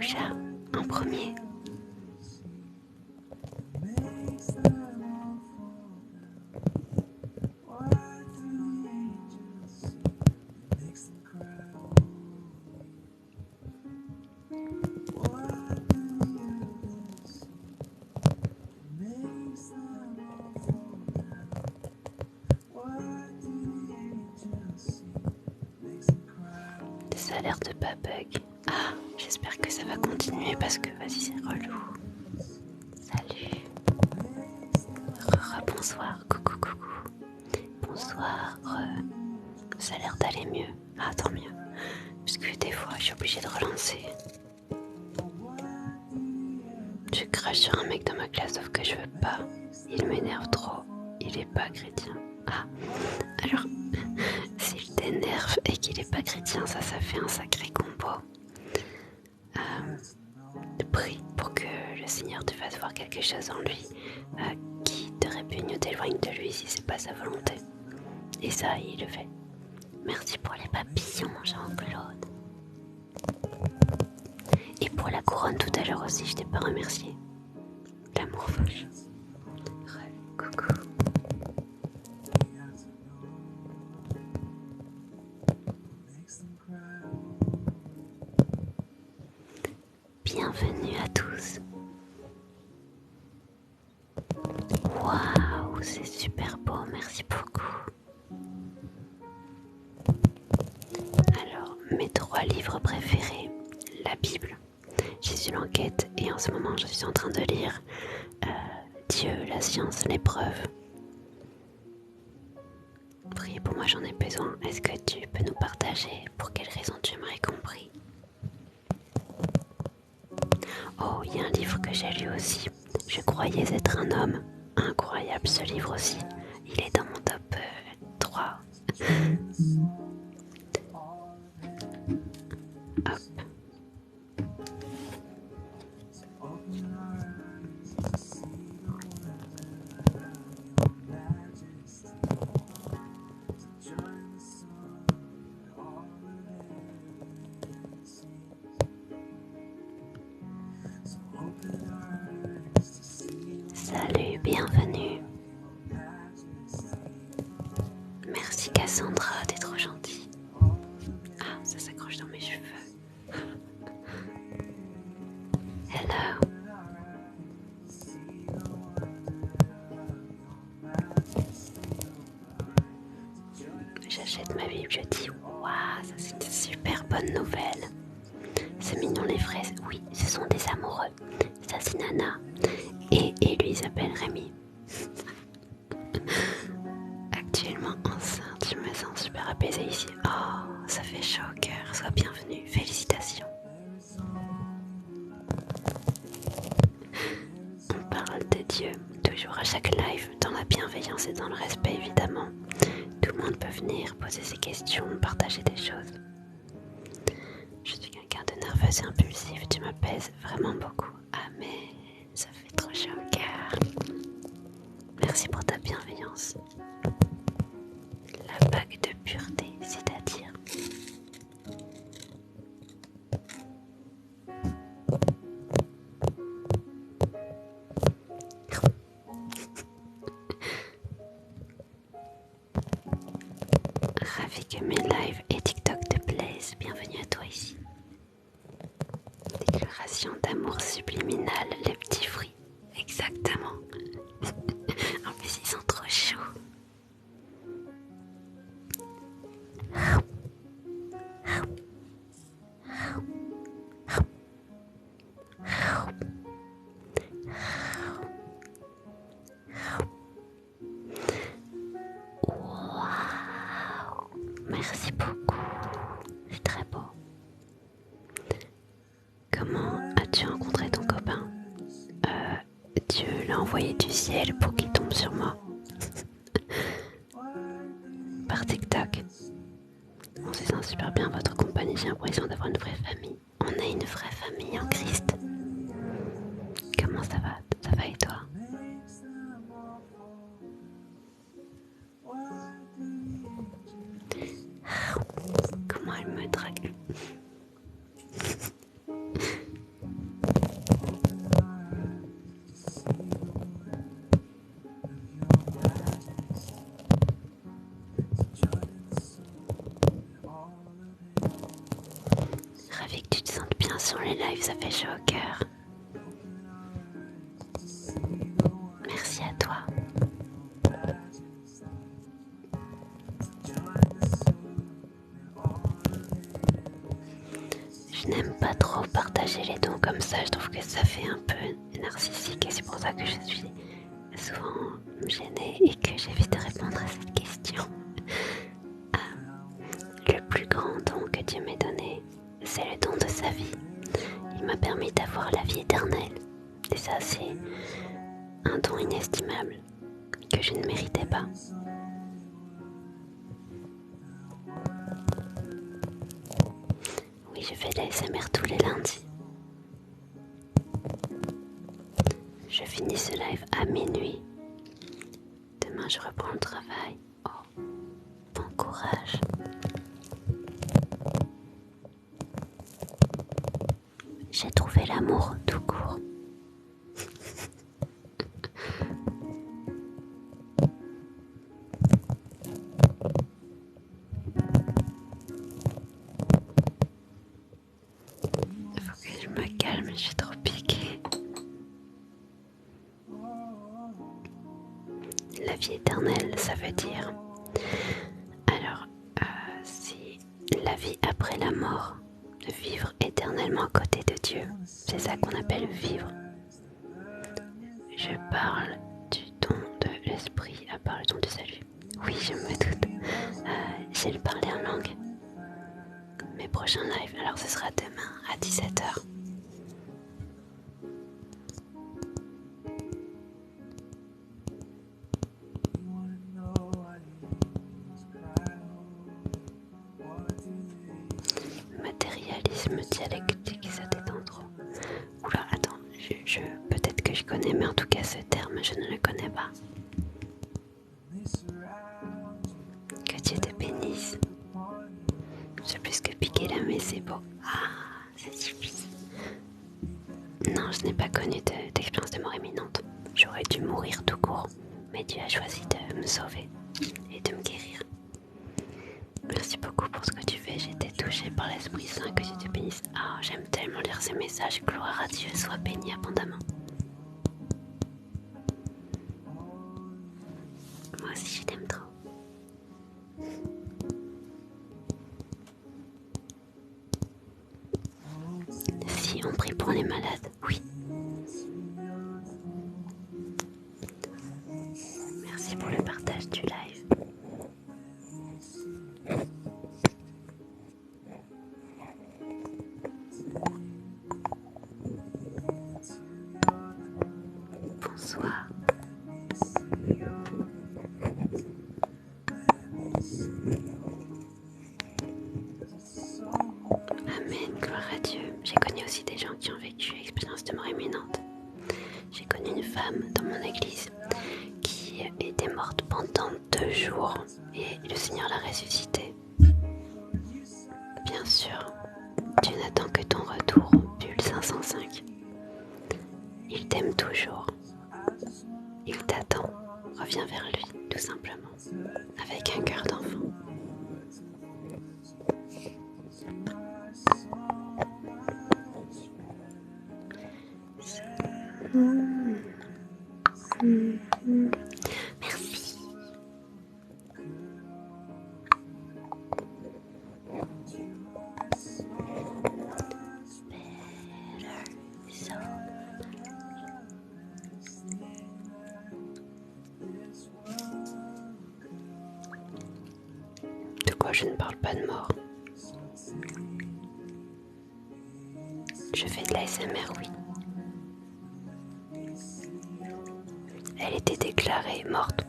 chat en premier. Ça a l'air de pas bug. Ah, j'espère que ça va continuer parce que vas-y, c'est relou. Salut. Bonsoir, coucou, coucou. Bonsoir. Ça a l'air d'aller mieux. Ah, tant mieux. Parce que des fois, je suis obligée de relancer. Je crache sur un mec dans ma classe, sauf que je veux pas. Il m'énerve trop. Il est pas chrétien. Ah, alors, s'il t'énerve et qu'il est pas chrétien, ça fait un sacré combo. Prie pour que le Seigneur te fasse voir quelque chose en lui qui te répugne ou t'éloigne de lui si c'est pas sa volonté. Et ça, il le fait. Merci pour les papillons, Jean-Claude. Et pour la couronne tout à l'heure aussi, je t'ai pas remercié. L'amour fauche. Coucou. Bienvenue à tous. Waouh, c'est super beau, merci beaucoup. Alors, mes 3 livres préférés, la Bible, Jésus l'enquête, et en ce moment je suis en train de lire Dieu, la science, l'épreuve. Priez pour moi, j'en ai besoin. Est-ce que tu peux nous partager pour quelles raisons tu m'aurais compris? Oh, il y a un livre que j'ai lu aussi. Je croyais être un homme. Incroyable ce livre aussi. Il est dans mon top 3. Hop. Salut, bienvenue. Merci Cassandra, t'es trop gentille. Ah, ça s'accroche dans mes cheveux. Hello. J'achète ma Bible, je dis waouh, ça c'est une super bonne nouvelle. C'est mignon les fraises, oui, ce sont des amoureux. Ça c'est Nana. Et lui il s'appelle Rémi. Actuellement enceinte, je me sens super apaisée ici. Oh, ça fait chaud au cœur. Sois bienvenue, félicitations. On parle de Dieu, toujours à chaque live, dans la bienveillance et dans le respect évidemment. Tout le monde peut venir poser ses questions, partager des choses. Je suis quelqu'un de nerveuse et impulsif, tu m'apaises vraiment beaucoup. Amen, ça fait trop chaud au cœur. Merci pour ta bienveillance. La bague de pureté, c'est-à-dire ravi que mes lives et TikTok te plaisent. Bienvenue à toi ici. Déclaration d'amour subliminale, les petits fruits. Exactement. En plus, ils sont trop chauds. Waouh. Merci beaucoup. C'est très beau. Comment as-tu rencontré ton copain? Dieu l'a envoyé du ciel pour qu'il tombe sur moi. Par TikTok. On se sent super bien votre compagnie, j'ai l'impression d'avoir une vraie famille. On est une vraie famille en Christ. Comment ça va? Ça va et toi? Comment elle me drague? les lives, ça fait chaud au cœur. Merci à toi. Je n'aime pas trop partager les dons comme ça, je trouve que ça fait un peu narcissique et c'est pour ça que je suis souvent gênée et que j'évite de répondre à cette question. Le plus grand don que Dieu m'ait donné, c'est le don de sa vie. Il m'a permis d'avoir la vie éternelle. Et ça, c'est un don inestimable que je ne méritais pas. Oui, je fais de l'ASMR tous les lundis. Je finis ce live à minuit. Demain, je reprends le travail. Oh, bon courage. J'ai trouvé l'amour tout court. Il faut que je me calme, je suis trop piquée. La vie éternelle, ça veut dire... Alors, si la vie après la mort, vivre éternellement à côté de Dieu, c'est ça qu'on appelle vivre. Je parle du don de l'esprit à part le don du salut. Oui, je me doute. J'ai le parler en langue. Mes prochains lives, alors ce sera demain à 17h. Matérialisme dialectique, ça détend trop. Oula, attends, peut-être que je connais, mais en tout cas ce terme, je ne le connais pas. Que Dieu te bénisse. C'est plus que piquer là, mais c'est beau. Ah, ça suffit. Non, je n'ai pas connu d'expérience de mort imminente. J'aurais dû mourir tout court, mais Dieu a choisi de me sauver et de me guérir. Merci beaucoup pour ce que tu fais, j'ai été touchée par l'Esprit Saint, que Dieu te bénisse. Ah, j'aime tellement lire ces messages, gloire à Dieu, sois béni abondamment. Moi aussi je t'aime trop. Si on prie pour les malades, oui. Merci pour le partage du live. Bonsoir. Amen, gloire à Dieu. J'ai connu aussi des gens qui ont vécu l'expérience de mort imminente. J'ai connu une femme dans mon église qui était morte pendant 2 jours et le Seigneur l'a ressuscitée. Bien sûr, Dieu n'attend que ton retour, Bulle 505. Il t'aime toujours. Il t'attend. Reviens vers lui, tout simplement, avec un cœur d'enfant. Merci. De quoi je ne parle pas de mort. Je fais de l'ASMR, oui. Elle était déclarée morte.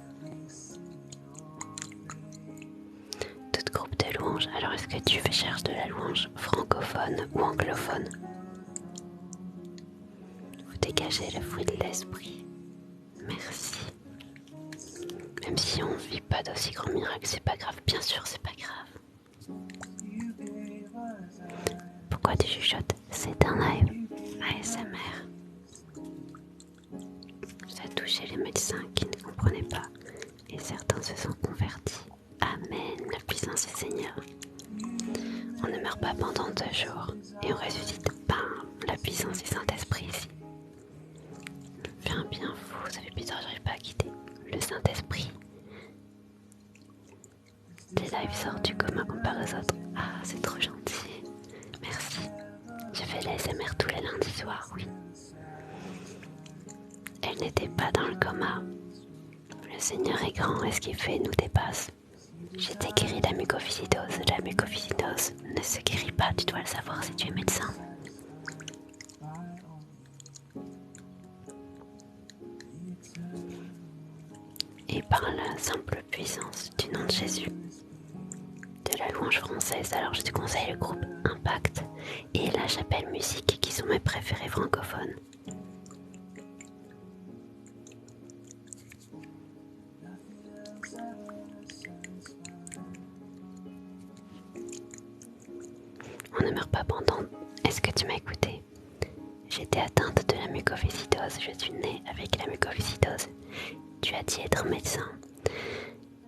Tout groupe de louanges. Alors est-ce que tu cherches de la louange francophone ou anglophone? Vous dégagez le fruit de l'esprit. Merci. Même si on ne vit pas d'aussi grands miracles, c'est pas grave. Bien sûr, c'est pas grave. Pourquoi tu chuchotes? C'est un live ASMR. Ça a touché les médecins qui ne comprenaient pas et certains se sont convertis. Amen, la puissance du Seigneur. On ne meurt pas pendant 2 jours et on ressuscite, bam, puissance du Saint-Esprit ici. Fais un bien fou, ça fait bizarre, j'arrive pas à quitter. Le Saint-Esprit. Tes lives sortent du commun comparé aux autres. Ah, c'est trop gentil. Merci. Je fais l'ASMR tous les lundis soirs, oui. Elle n'était pas dans le coma. Le Seigneur est grand et ce qu'il fait nous dépasse. J'étais guérie de la mucoviscidose. La mucoviscidose ne se guérit pas, tu dois le savoir si tu es médecin. Et par la simple puissance du nom de Jésus, de la louange française, alors je te conseille le groupe Impact et la Chapelle Musique qui sont mes préférés francophones. On ne meurt pas pendant. Est-ce que tu m'as écouté? J'étais atteinte de la mucoviscidose, je suis née avec la mucoviscidose. Tu as dit être médecin.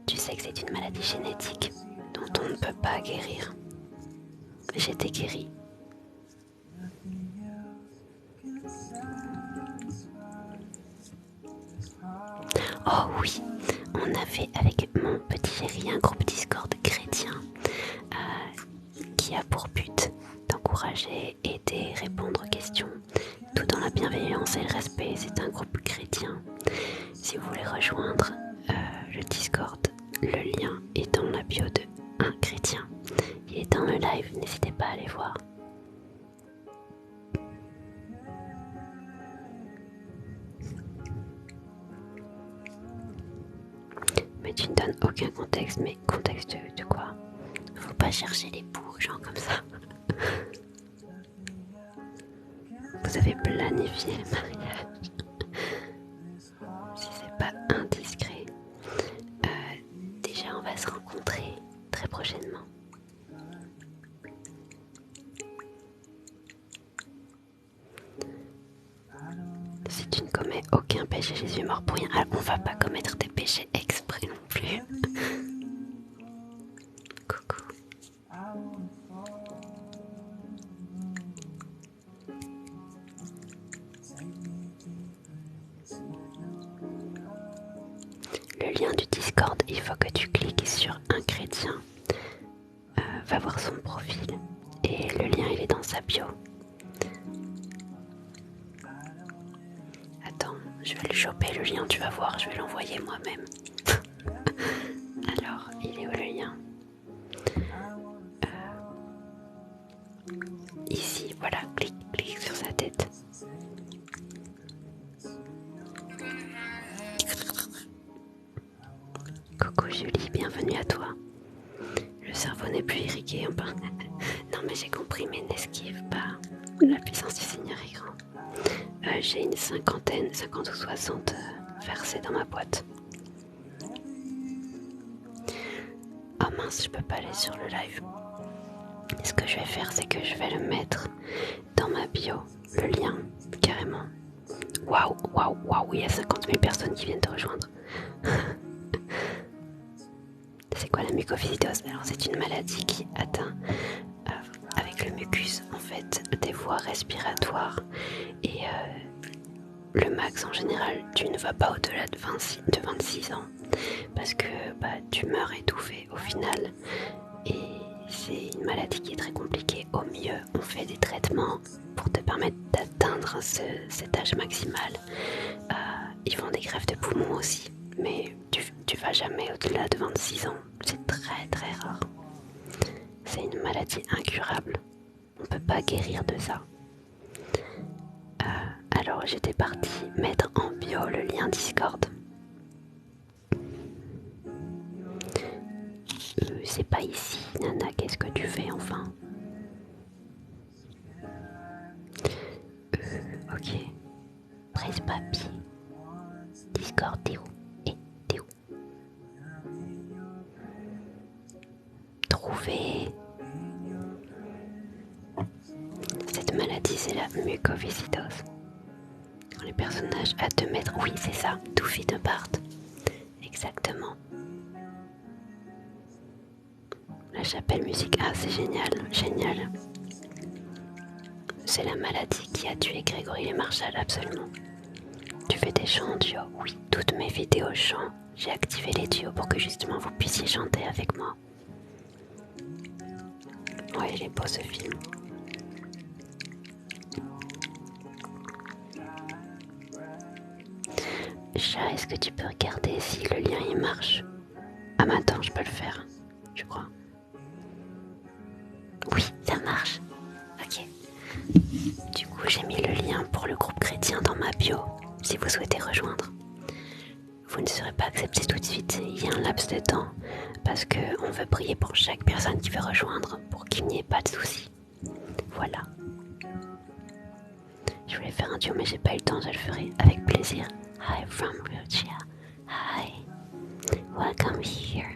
Tu sais que c'est une maladie génétique dont on ne peut pas guérir. J'étais guérie. Oh oui, on avait avec mon petit chéri un groupe Discord chrétien qui a pour but d'encourager, aider, répondre aux questions, tout dans la bienveillance et le respect. C'est un groupe chrétien. Si vous voulez rejoindre le Discord, le lien est dans la bio de un chrétien. Il est dans le live, n'hésitez pas à aller voir. Mais tu ne donnes aucun contexte, mais contexte de quoi? Faut pas chercher les poux aux gens comme ça. Vous avez planifié le mariage. Si c'est pas indiscret. Déjà on va se rencontrer très prochainement. Si tu ne commets aucun péché, Jésus est mort pour rien. Alors on va pas commettre des péchés exprès non plus. Coucou. Le lien du Discord, il faut que tu cliques sur un chrétien. Va voir son profil. Et le lien, il est dans sa bio. Attends, je vais le choper le lien, tu vas voir, je vais l'envoyer moi-même. Alors, il est où le lien? Ici, voilà, clique sur sa tête. Coucou Julie, bienvenue à toi. Le cerveau n'est plus irrigué, enfin. Non mais j'ai compris, mais n'esquive pas. La puissance du Seigneur est grande. J'ai une 50 ou 60 versets dans ma boîte. Oh mince, je peux pas aller sur le live. Ce que je vais faire, c'est que je vais le mettre dans ma bio, le lien, carrément. Waouh, il y a 50 000 personnes qui viennent te rejoindre. C'est quoi la mucoviscidose? Alors c'est une maladie qui atteint avec le mucus en fait des voies respiratoires et le max en général tu ne vas pas au-delà de 26 ans parce que tu meurs étouffé au final et c'est une maladie qui est très compliquée. Au mieux on fait des traitements pour te permettre d'atteindre cet âge maximal. Ils font des greffes de poumons aussi, mais tu vas jamais au-delà de 26 ans, c'est très très rare. C'est une maladie incurable, on peut pas guérir de ça. Alors j'étais partie mettre en bio le lien Discord. C'est pas ici, Nana, qu'est-ce que tu fais enfin? Ok. Presse papier. Discord, t'es où? T'es où? Trouver. Cette maladie, c'est la mucoviscidose. Quand les personnages à 2 mètres, oui, c'est ça, 2 feet apart. Exactement. La Chapelle Musique, ah, c'est génial, génial. C'est la maladie qui a tué Grégory et Marshall, absolument. Tu fais des chants en duo? Oui, toutes mes vidéos chant. J'ai activé les duos pour que justement vous puissiez chanter avec moi. Ouais, il est beau ce film. Chat, est-ce que tu peux regarder si le lien il marche? Ah mais attends, je peux le faire, je crois. Oui, ça marche. Ok. Du coup, j'ai mis le lien pour le groupe chrétien dans ma bio, si vous souhaitez rejoindre. Vous ne serez pas accepté tout de suite, il y a un laps de temps, parce qu'on veut prier pour chaque personne qui veut rejoindre, pour qu'il n'y ait pas de soucis. Voilà. Je voulais faire un duo, mais j'ai pas eu le temps, je le ferai avec plaisir. Hi from Lucia. Hi. Welcome here.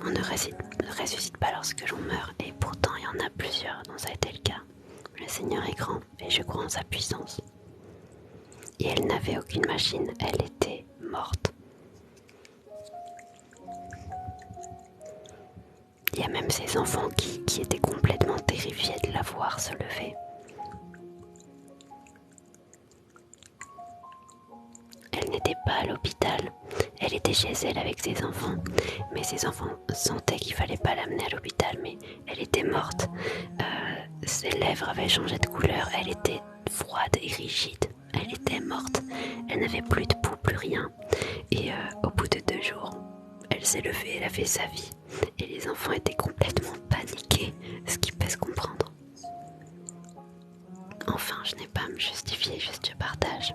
On ne ressuscite pas lorsque l'on meurt, et pourtant il y en a plusieurs dont ça a été le cas. Le Seigneur est grand, et je crois en sa puissance. Et elle n'avait aucune machine, elle était morte. Il y a même ses enfants qui étaient complètement terrifiés de la voir se lever. Elle n'était pas à l'hôpital, elle était chez elle avec ses enfants. Mais ses enfants sentaient qu'il fallait pas l'amener à l'hôpital, mais elle était morte. Ses lèvres avaient changé de couleur, elle était froide et rigide. Elle était morte, elle n'avait plus de pouls, plus rien. Et au bout de 2 jours, elle s'est levée, elle a fait sa vie. Et les enfants étaient complètement paniqués, ce qui peut se comprendre. Enfin, je n'ai pas à me justifier, juste je partage.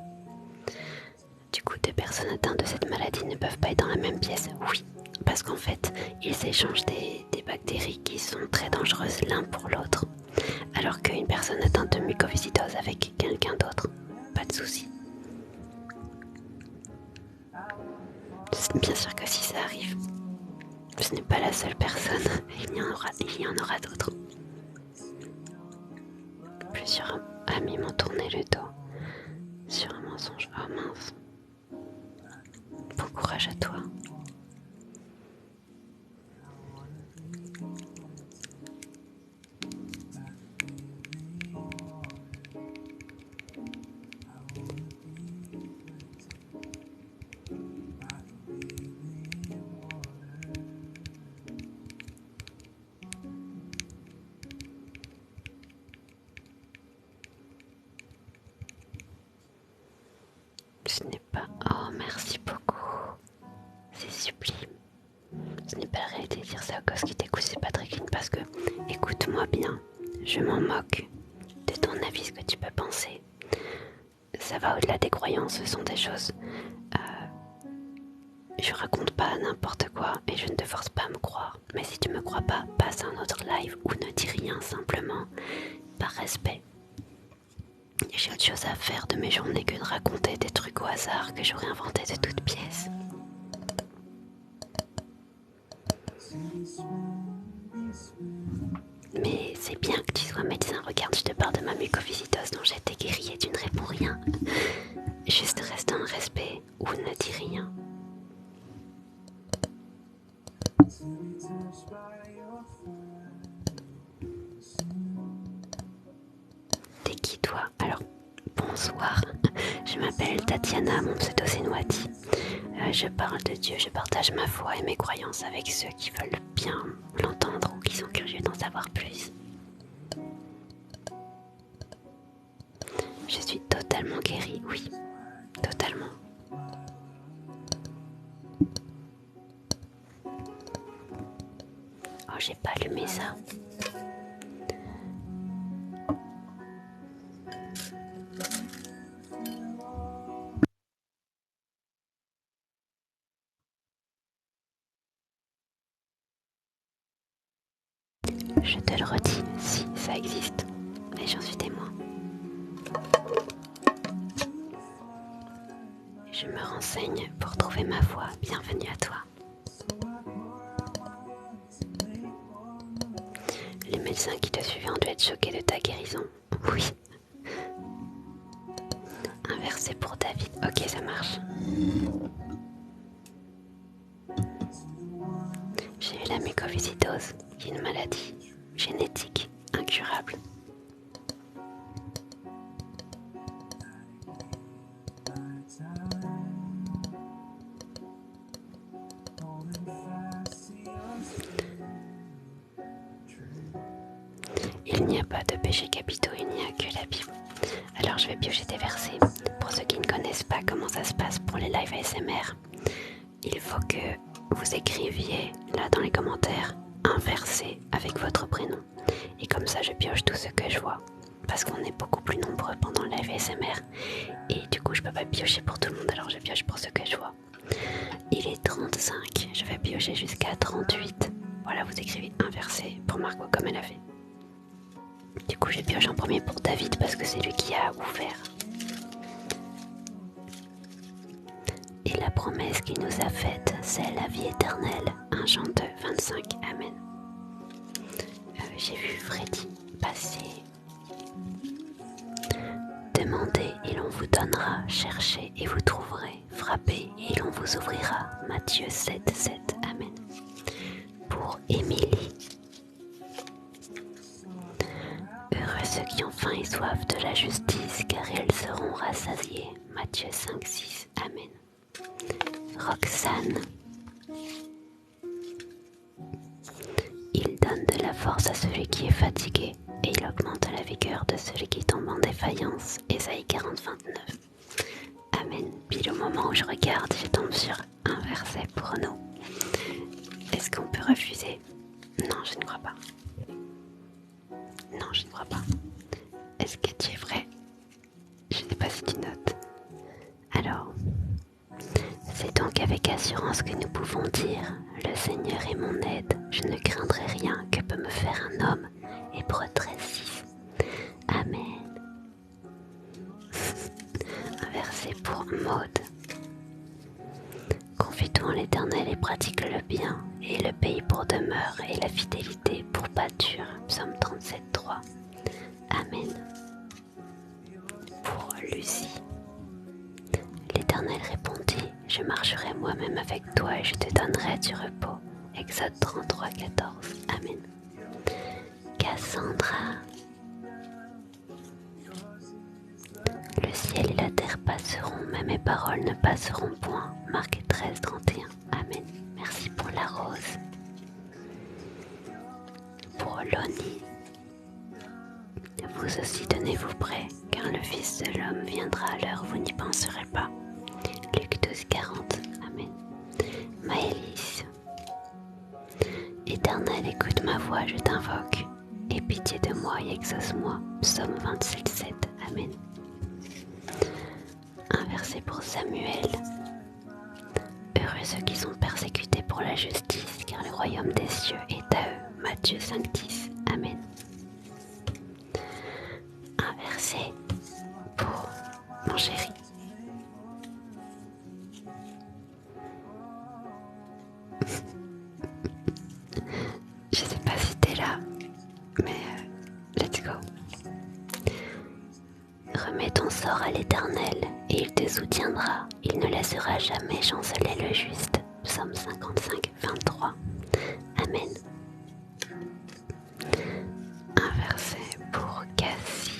Du coup, 2 personnes atteintes de cette maladie ne peuvent pas être dans la même pièce. Oui, parce qu'en fait, ils s'échangent des bactéries qui sont très dangereuses l'un pour l'autre. Alors qu'une personne atteinte de mucoviscidose avec quelqu'un d'autre, pas de souci. Bien sûr que si ça arrive, ce n'est pas la seule personne, il y en aura d'autres. Plusieurs amis m'ont tourné le dos sur un mensonge. Oh mince. Bon courage à toi. Ce n'est pas... Oh, merci beaucoup. C'est sublime. Ce n'est pas la réalité de dire ça à cause qui t'écoute, c'est pas très clean parce que, écoute-moi bien, je m'en moque de ton avis, ce que tu peux penser. Ça va au-delà des croyances, ce sont des choses... je raconte pas n'importe quoi et je ne te force pas à me croire. Mais si tu me crois pas, passe à un autre live ou ne dis rien simplement, par respect. J'ai autre chose à faire de mes journées que de raconter des trucs au hasard que j'aurais inventés de toutes pièces. Mais c'est bien que tu sois médecin. Regarde, je te parle de ma mucoviscidose dont j'ai été guérie et tu ne réponds rien. Juste reste dans le respect ou ne dis rien. T'es qui toi? Alors, bonsoir. Je m'appelle Tatiana, mon pseudo c'est Nwati. Je parle de Dieu, je partage ma foi et mes croyances avec ceux qui veulent bien l'entendre ou qui sont curieux d'en savoir plus. Je suis totalement guérie, oui, totalement. Oh, j'ai pas allumé ça. Je te le redis, si ça existe, et j'en suis témoin. Je me renseigne pour trouver ma voie. Bienvenue à toi. Les médecins qui te suivaient ont dû être choqués de ta guérison. Oui. Un verset pour David. Ok, ça marche. J'ai eu la mucoviscidose, qui est une maladie génétique incurable. Il n'y a pas de péché capitaux, il n'y a que la Bible. Alors je vais piocher des versets. Pour ceux qui ne connaissent pas comment ça se passe pour les lives ASMR, il faut que vous écriviez là dans les commentaires un verset avec votre prénom. Et comme ça je pioche tout ce que je vois. Parce qu'on est beaucoup plus nombreux pendant le live ASMR. Et du coup je peux pas piocher pour tout le monde, alors je pioche pour ce que je vois. Il est 35, je vais piocher jusqu'à 38. Voilà, vous écrivez un verset pour Marco comme elle a fait. Du coup, je pioche en premier pour David parce que c'est lui qui a ouvert. Et la promesse qu'il nous a faite, c'est la vie éternelle. 1 Jean 2, 25. Amen. J'ai vu Freddy passer. Demandez et l'on vous donnera. Cherchez et vous trouverez. Frappez et l'on vous ouvrira. Matthieu 7, 7. Amen. Pour Émilie. Heureux ceux qui ont faim et soif de la justice, car ils seront rassasiés. Matthieu 5, 6. Amen. Roxane. Il donne de la force à celui qui est fatigué, et il augmente la vigueur de celui qui tombe en défaillance. Ésaïe 40, 29. Amen. Pile au moment où je regarde, je tombe sur un verset pour nous. Est-ce qu'on peut refuser? Non, je ne crois pas. Non, je ne crois pas. Est-ce que tu es vrai? Je ne sais pas si tu notes. Alors, c'est donc avec assurance que nous pouvons dire « Le Seigneur est mon aide, je ne craindrai rien que peut me faire un homme. » Hébreux 13, 6. Amen. Un verset pour Maud. Confie-toi en l'Éternel et pratique le bien, et le pays pour demeure, et la fidélité pour pâture. Psaume 37, 3. Amen. Pour Lucie. L'Éternel répondit, je marcherai moi-même avec toi et je te donnerai du repos. Exode 33, 14. Amen. Cassandra. Le ciel et la terre passeront, mais mes paroles ne passeront point. Marc 13, 31. Amen. Merci pour la rose. Pour Loni. Vous aussi tenez-vous prêts, car le Fils de l'homme viendra à l'heure où vous n'y penserez pas. Luc 12, 40. Amen. Maëlys. Éternel, écoute ma voix, je t'invoque. Aie pitié de moi et exauce-moi. Psaume 27, 7. Amen. Un verset pour Samuel. Heureux ceux qui sont persécutés pour la justice, car le royaume des cieux est à eux. Matthieu 5, 10. Amen. Un verset pour mon chéri. Je sais pas si t'es là, mais let's go. Remets ton sort à l'Éternel, et il te soutiendra. Il ne laissera jamais chanceler le juste. Psaume 55, 23. Amen. Un verset pour Cassie.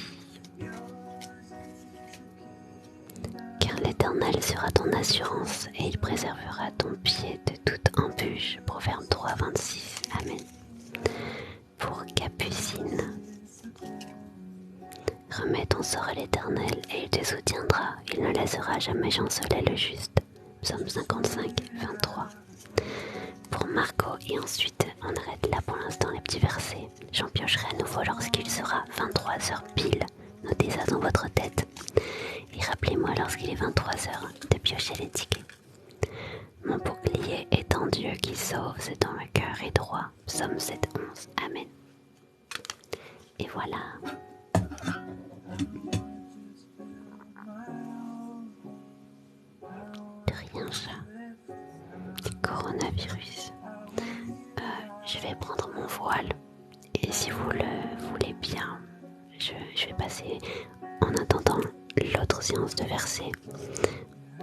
Car l'Éternel sera ton assurance, et il préservera ton pied de toute embûche. Proverbe 3, 26. Amen. Pour Capucine. Remets ton sort à l'Éternel et il te soutiendra. Il ne laissera jamais chanceler le juste. Psaume 55, 23. Pour Marco, et ensuite on arrête là pour l'instant les petits versets. J'en piocherai à nouveau lorsqu'il sera 23h pile. Notez ça dans votre tête. Et rappelez-moi lorsqu'il est 23h de piocher les tickets. Mon bouclier est en Dieu qui sauve, c'est dans le cœur et droit. Psaume 7, 11. Amen. Et voilà. De rien, chat. Du coronavirus. Je vais prendre mon voile. Et si vous le voulez bien, je vais passer en attendant l'autre séance de versets.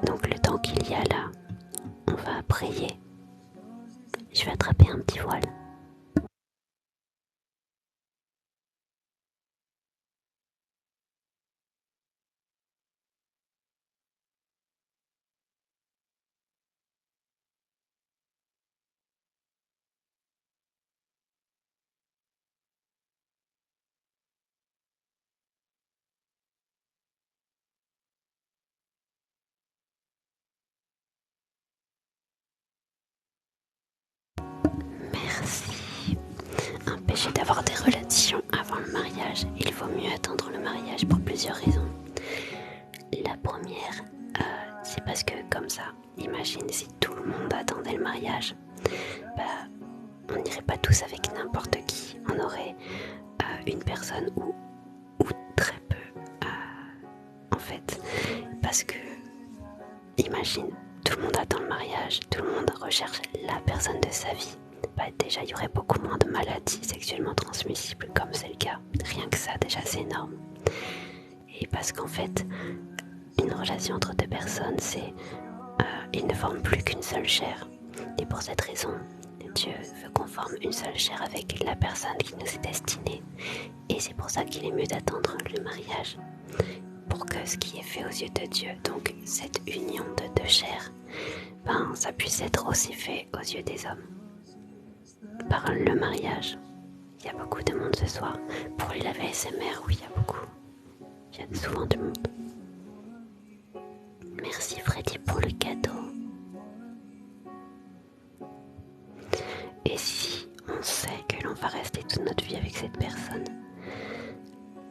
Donc le temps qu'il y a là, on va prier. Je vais attraper un petit voile. empêcher d'avoir des relations avant le mariage. Il vaut mieux attendre le mariage pour plusieurs raisons. La première, c'est parce que comme ça, imagine si tout le monde attendait le mariage, on n'irait pas tous avec n'importe qui. On aurait une personne ou très peu, en fait, parce que imagine, tout le monde attend le mariage, tout le monde recherche la personne de sa vie. Déjà, il y aurait beaucoup moins de maladies sexuellement transmissibles, comme c'est le cas. Rien que ça, déjà, c'est énorme. Et parce qu'en fait, une relation entre deux personnes, ils ne forment plus qu'une seule chair. Et pour cette raison, Dieu veut qu'on forme une seule chair avec la personne qui nous est destinée. Et c'est pour ça qu'il est mieux d'attendre le mariage. Pour que ce qui est fait aux yeux de Dieu, donc cette union de deux chairs, ça puisse être aussi fait aux yeux des hommes. Par le mariage. Il y a beaucoup de monde ce soir. Pour les ASMR, oui, il y a beaucoup. Il y a souvent du monde. Merci Freddy pour le cadeau. Et si on sait que l'on va rester toute notre vie avec cette personne,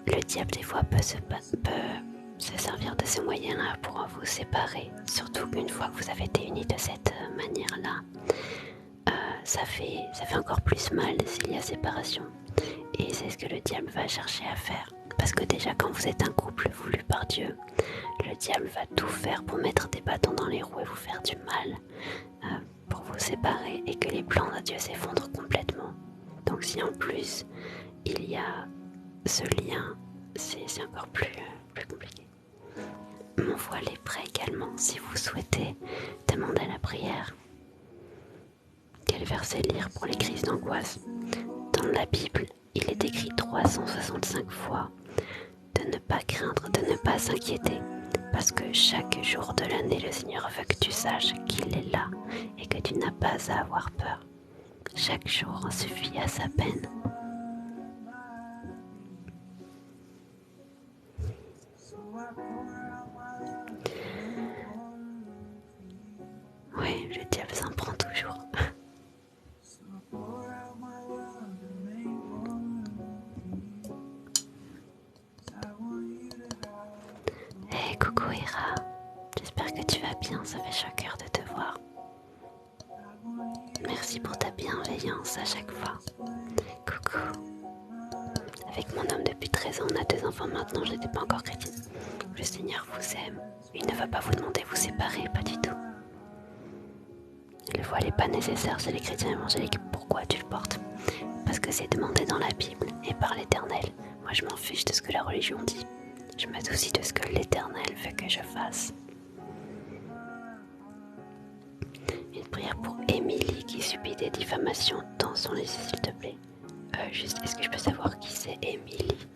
le diable des fois peut se servir de ce moyen-là pour vous séparer. Surtout qu'une fois que vous avez été unis de cette manière-là, ça fait encore plus mal s'il y a séparation. Et c'est ce que le diable va chercher à faire. Parce que déjà quand vous êtes un couple voulu par Dieu, le diable va tout faire pour mettre des bâtons dans les roues et vous faire du mal, pour vous séparer et que les plans de Dieu s'effondrent complètement. Donc si en plus il y a ce lien, c'est encore plus compliqué. Mon voile est prêt également si vous souhaitez demander la prière. Quel verset lire pour les crises d'angoisse? Dans la Bible, il est écrit 365 fois de ne pas craindre, de ne pas s'inquiéter, parce que chaque jour de l'année, le Seigneur veut que tu saches qu'il est là et que tu n'as pas à avoir peur. Chaque jour suffit à sa peine. Oui, le diable s'en prend toujours. Hey, coucou Ira, j'espère que tu vas bien, ça fait chaud cœur de te voir. Merci pour ta bienveillance à chaque fois. Coucou. Avec mon homme depuis 13 ans, on a 2 enfants maintenant, je n'étais pas encore chrétienne. Le Seigneur vous aime, il ne va pas vous demander de vous séparer, pas du tout. Le voile n'est pas nécessaire chez les chrétiens évangéliques. Pourquoi tu le portes? Parce que c'est demandé dans la Bible et par l'Éternel. Moi je m'en fiche de ce que la religion dit. Je me soucie de ce que l'Éternel veut que je fasse. Une prière pour Émilie qui subit des diffamations dans son lycée, s'il te plaît. Juste, est-ce que je peux savoir qui c'est Émilie?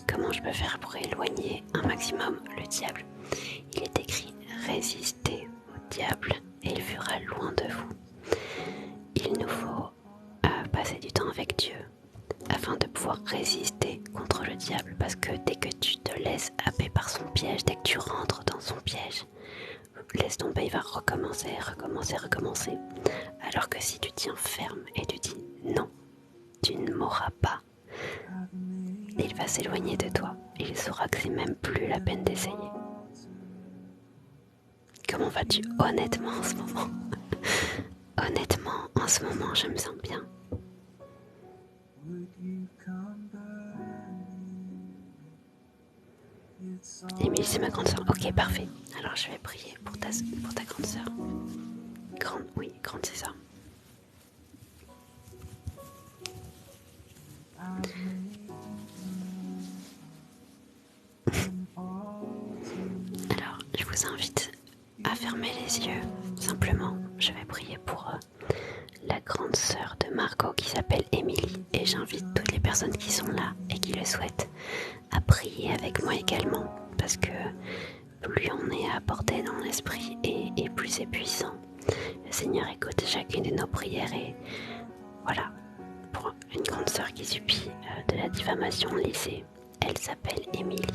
Comment je peux faire pour éloigner un maximum le diable? Il est écrit « Résistez au diable et il fuira loin de vous ». Il nous faut passer du temps avec Dieu afin de pouvoir résister contre le diable, parce que dès que tu te laisses happer par son piège, dès que tu rentres dans son piège, laisse tomber, il va recommencer. Alors que si tu tiens ferme et tu dis non, tu ne mourras pas, il va s'éloigner de toi. Il saura que c'est même plus la peine d'essayer. Comment vas-tu honnêtement en ce moment? Honnêtement, en ce moment, je me sens bien. Émilie, c'est ma grande soeur. Ok, parfait. Alors je vais prier pour ta grande soeur. Grande, oui, grande, c'est ça. Alors, je vous invite à fermer les yeux. Simplement, je vais prier pour la grande sœur de Margot qui s'appelle Émilie. Et j'invite toutes les personnes qui sont là et qui le souhaitent à prier avec moi également. Parce que plus on est apporté dans l'esprit et plus c'est puissant. Le Seigneur écoute chacune de nos prières et voilà. Pour une grande sœur qui subit de la diffamation au lycée, elle s'appelle Émilie.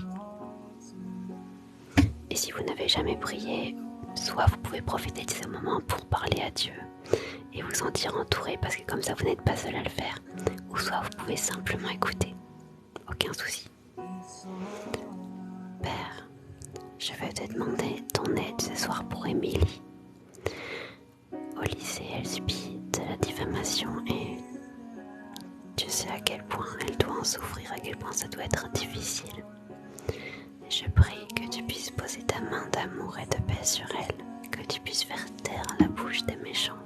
Et si vous n'avez jamais prié, soit vous pouvez profiter de ce moment pour parler à Dieu et vous sentir entouré parce que comme ça vous n'êtes pas seul à le faire, ou soit vous pouvez simplement écouter, aucun souci. Père, je vais te demander ton aide ce soir pour Émilie. Au lycée, elle subit de la diffamation et tu sais à quel point elle doit en souffrir, à quel point ça doit être difficile. Je prie que tu puisses poser ta main d'amour et de paix sur elle, que tu puisses faire taire la bouche des méchants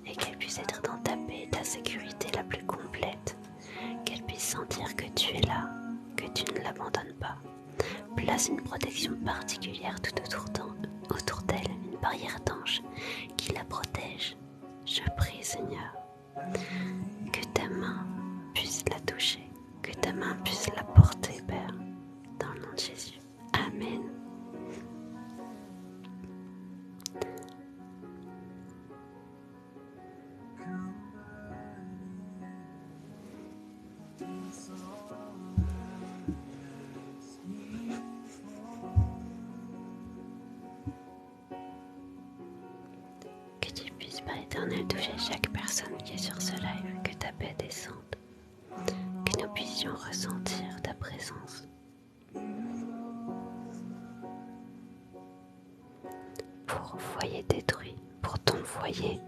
et qu'elle puisse être dans ta paix et ta sécurité la plus complète, qu'elle puisse sentir que tu es là, que tu ne l'abandonnes pas. Place une protection particulière tout autour d'elle, une barrière d'ange qui la protège. Je prie, Seigneur, que ta main puisse la toucher, que ta main puisse la porter, Père, dans le nom de Jésus. Amen. Que tu puisses, Père éternel, toucher chaque personne qui est sur ce live, que ta paix descende, que nous puissions ressentir ta présence. Pour foyer détruit, pour ton foyer,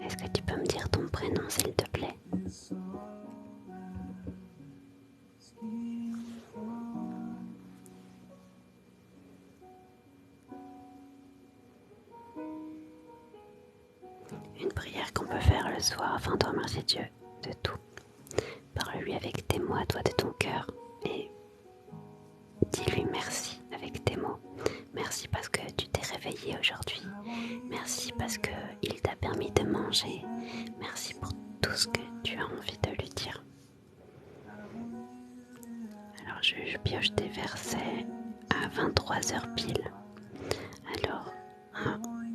est-ce que tu peux me dire ton prénom s'il te plaît? Une prière qu'on peut faire le soir afin de remercier Dieu de tout. Parle-lui avec tes mots à toi de ton cœur et dis-lui merci avec tes mots. Merci parce que tu t'es réveillé aujourd'hui. Merci parce qu'il t'a permis de manger. Merci pour tout ce que tu as envie de lui dire. Alors je pioche des versets à 23h pile. Alors,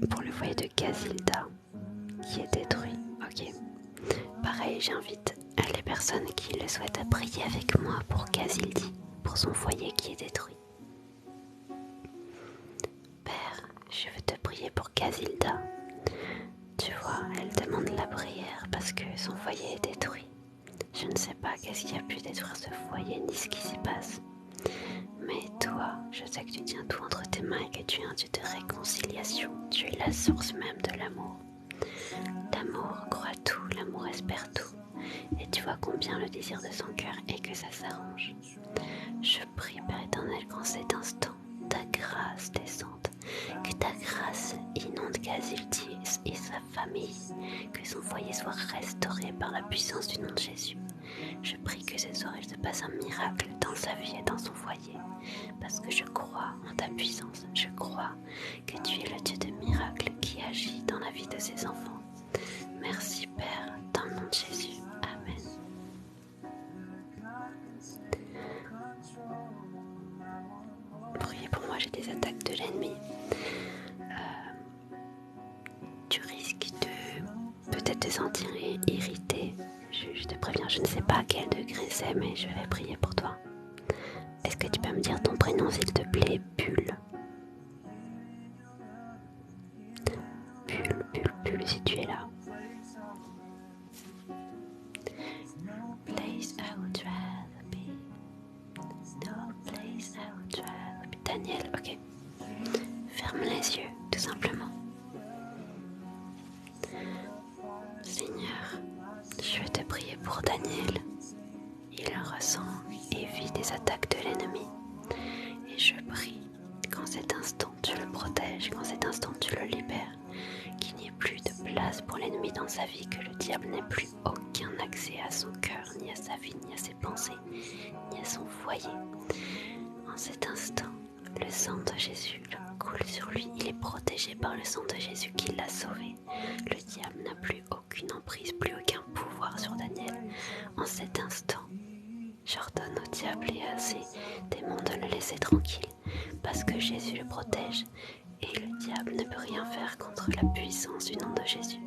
pour le foyer de Casilda qui est détruit. Ok. Pareil, j'invite les personnes qui le souhaitent à prier avec moi pour Casildi, pour son foyer qui est détruit. Père, je veux te prier pour Casilda. Tu vois, elle demande la prière parce que son foyer est détruit. Je ne sais pas qu'est-ce qui a pu détruire ce foyer ni ce qui s'y passe. Mais toi, je sais que tu tiens tout entre tes mains et que tu es un Dieu de réconciliation. Tu es la source même de l'amour. L'amour croit tout, l'amour espère tout. Et tu vois combien le désir de son cœur est que ça s'arrange. Je prie, Père éternel, qu'en cet instant, ta grâce descende, que ta grâce inonde Casildi et sa famille, que son foyer soit restauré par la puissance du nom de Jésus. Je prie que ce soir il se passe un miracle dans sa vie et dans son foyer, parce que je crois en ta puissance, je crois que tu es le Dieu de miracles qui agit dans la vie de ses enfants. Merci Père, dans le nom de Jésus. Amen. Priez pour moi, j'ai des attaques de l'ennemi. Tu risques de peut-être te sentir irrité. Je te préviens, je ne sais pas à quel degré c'est, mais je vais prier pour toi. Est-ce que tu peux me dire ton prénom s'il te plaît? Bulle. Bulle, si tu es là. Place I would rather be. No place I would rather be. Daniel, ok. Ferme les yeux, tout simplement. Seigneur, je vais te prier pour Daniel. Il ressent et vit des attaques de l'ennemi. Et je prie qu'en cet instant tu le protèges, qu'en cet instant tu le libères, qu'il n'y ait plus de place pour l'ennemi dans sa vie, que le diable n'ait plus aucun accès à son cœur, ni à sa vie, ni à ses pensées, ni à son foyer. En cet instant, le sang de Jésus coule sur lui, il est protégé par le sang de Jésus qui l'a sauvé. Le diable n'a plus aucune emprise, plus aucun pouvoir sur Daniel. En cet instant, j'ordonne au diable et à ses démons de le laisser tranquille, parce que Jésus le protège et le diable ne peut rien faire contre la puissance du nom de Jésus.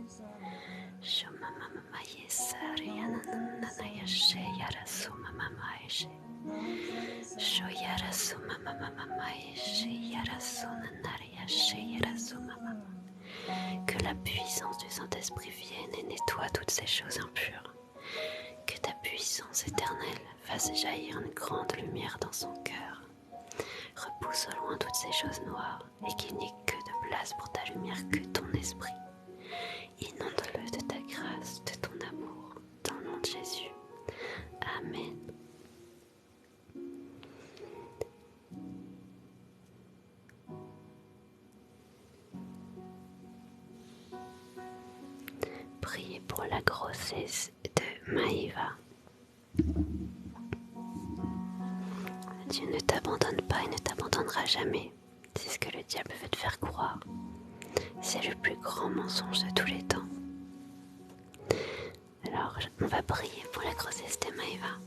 Que la puissance du Saint-Esprit vienne et nettoie toutes ces choses impures. Que ta puissance éternelle fasse jaillir une grande lumière dans son cœur. Repousse au loin toutes ces choses noires et qu'il n'y ait que de place pour ta lumière, que ton esprit. Inonde-le de ta grâce, de ton amour, dans le nom de Jésus. Amen. Priez pour la grossesse de Maïva. Dieu ne t'abandonne pas et ne t'abandonnera jamais. C'est ce que le diable veut te faire croire. C'est le plus grand mensonge de tous les temps. Alors, on va prier pour la grossesse de Maïva.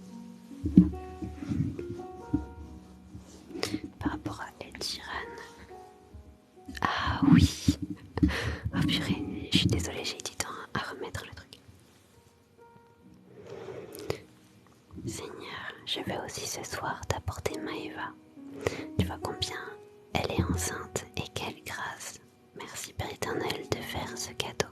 Par rapport à Ed Sheeran. Ah oui. Oh purée, je suis désolée, j'ai eu du temps à remettre le truc. Seigneur, je vais aussi ce soir t'apporter Maïva. Tu vois combien elle est enceinte et quelle grâce. Merci Père éternel de faire ce cadeau.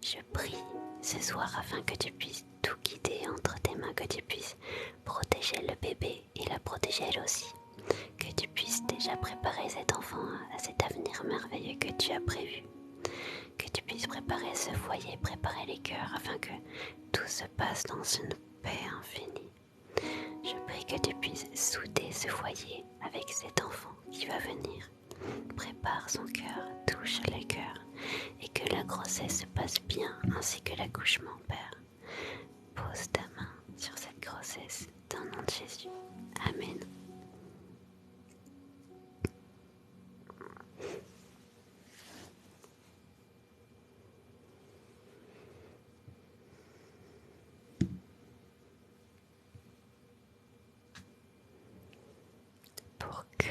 Je prie ce soir afin que tu puisses tout guider entre tes mains, que tu puisses protéger le bébé et la protéger elle aussi. Que tu puisses déjà préparer cet enfant à cet avenir merveilleux que tu as prévu. Que tu puisses préparer ce foyer, préparer les cœurs afin que tout se passe dans une paix infinie. Je prie que tu puisses souder ce foyer avec cet enfant qui va venir. Prépare son cœur, touche le cœur et que la grossesse se passe bien ainsi que l'accouchement, Père. Pose ta main sur cette grossesse dans le nom de Jésus. Amen. Pour que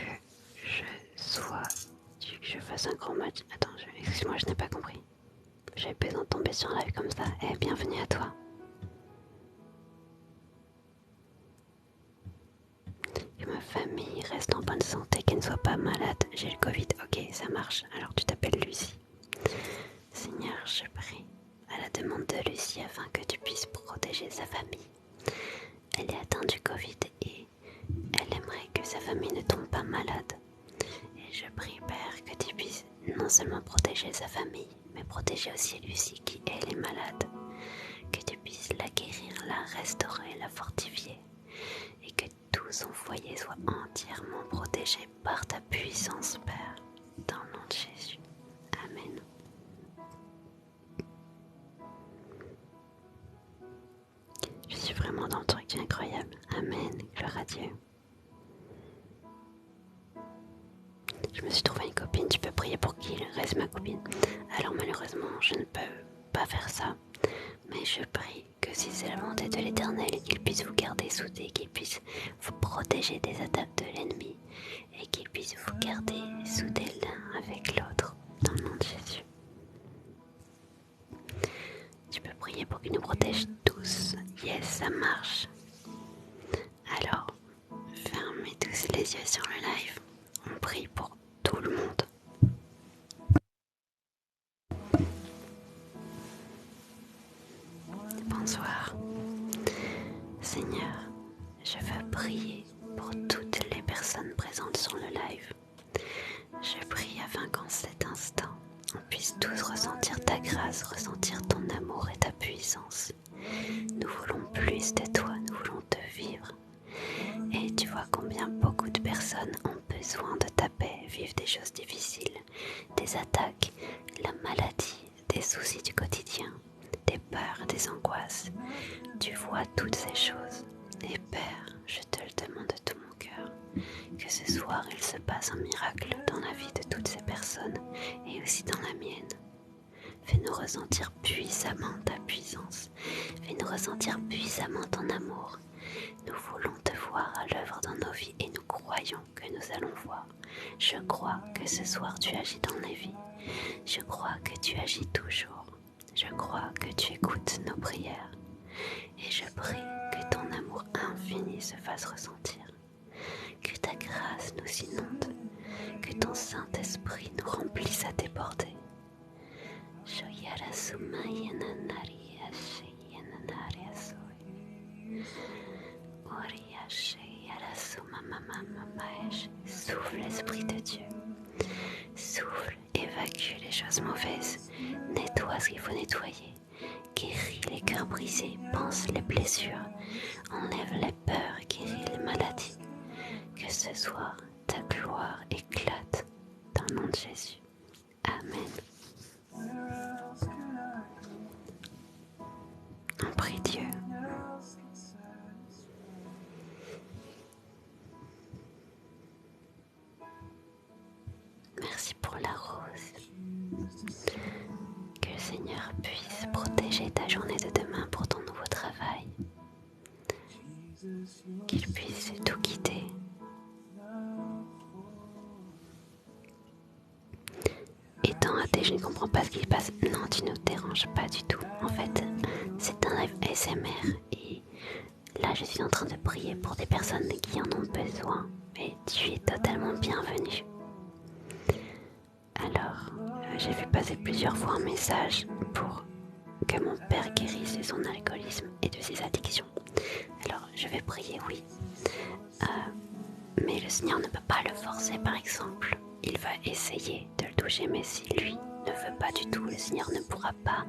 je fasse un grand match. Attends, excuse-moi, je n'ai pas compris. J'avais besoin de tomber sur un live comme ça. Bienvenue à toi. Que ma famille reste en bonne santé, qu'elle ne soit pas malade. J'ai le Covid. Ok, ça marche. Alors tu t'appelles Lucie. Seigneur, je prie à la demande de Lucie afin que tu puisses protéger sa famille. Elle est atteinte du Covid et elle aimerait que sa famille ne tombe pas malade. Et je prie, Père, que tu puisses non seulement protéger sa famille, mais protéger aussi Lucie qui, elle, est malade. Que tu puisses la guérir, la restaurer, la fortifier. Et que tout son foyer soit entièrement protégé par ta puissance, Père. Dans le nom de Jésus. Amen. Je suis vraiment dans le truc incroyable. Amen. Gloire à Dieu. Je me suis trouvé une copine, tu peux prier pour qu'il reste ma copine. Alors malheureusement, je ne peux pas faire ça. Mais je prie que si c'est la volonté de l'Éternel, qu'il puisse vous garder soudés, qu'il puisse vous protéger des attaques de l'ennemi et qu'il puisse vous garder soudés l'un avec l'autre. Dans le nom de Jésus. Tu peux prier pour qu'il nous protège tous. Yes, ça marche. Alors, fermez tous les yeux sur le live. On prie pour tout le monde. Bonsoir. Seigneur, je veux prier pour toutes les personnes présentes sur le live. Je prie afin qu'en cet instant, on puisse tous ressentir ta grâce, ressentir ton amour et ta puissance. Nous voulons plus de toi, nous voulons te vivre. Et tu vois combien beaucoup de personnes ont besoin de ta paix, vivent des choses difficiles, des attaques, la maladie, des soucis du quotidien, des peurs, des angoisses. Tu vois toutes ces choses. Et Père, je te le demande de tout mon cœur, que ce soir il se passe un miracle dans la vie de toutes ces personnes et aussi dans la mienne. Fais-nous ressentir puissamment ta puissance. Fais-nous ressentir puissamment ton amour. Nous voulons te voir à l'œuvre dans nos vies et nous croyons que nous allons voir. Je crois que ce soir tu agis dans les vies. Je crois que tu agis toujours. Je crois que tu écoutes nos prières. Et je prie que ton amour infini se fasse ressentir. Que ta grâce nous inonde. Que ton Saint-Esprit nous remplisse à déborder. Souffle, Esprit de Dieu. Souffle, évacue les choses mauvaises. Nettoie ce qu'il faut nettoyer. Guéris les cœurs brisés, pense les blessures. Enlève les peurs, guéris les maladies. Que ce soir, ta gloire éclate dans le nom de Jésus. Amen. On prie Dieu. Merci pour la rose. Que le Seigneur puisse protéger ta journée de demain pour ton nouveau travail. Qu'il puisse tout guider. Étant athée, je ne comprends pas ce qui se passe. Non, tu ne te déranges pas du tout. En fait, c'est un live ASMR et là, je suis en train de prier pour des personnes qui en ont besoin. Et tu es totalement bienvenue. Alors, j'ai vu passer plusieurs fois un message pour que mon père guérisse de son alcoolisme et de ses addictions. Alors, je vais prier, oui. Mais le Seigneur ne peut pas le forcer, par exemple. Il va essayer de le toucher, mais si lui ne veut pas du tout, le Seigneur ne pourra pas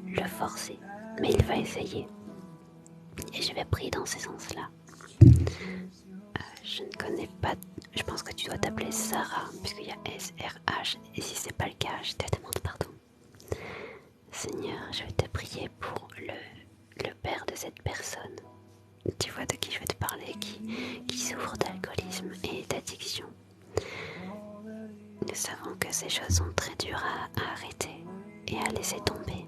le forcer. Mais il va essayer. Et je vais prier dans ce sens-là. Je ne connais pas... Je pense que tu dois t'appeler Sarah, puisqu'il y a S-R-H. Et si ce n'est pas le cas, je te demande pardon. Seigneur, je vais te prier pour le père de cette personne. Tu vois de qui je vais te parler, qui souffre d'alcoolisme et d'addiction. Nous savons que ces choses sont très dures à arrêter et à laisser tomber.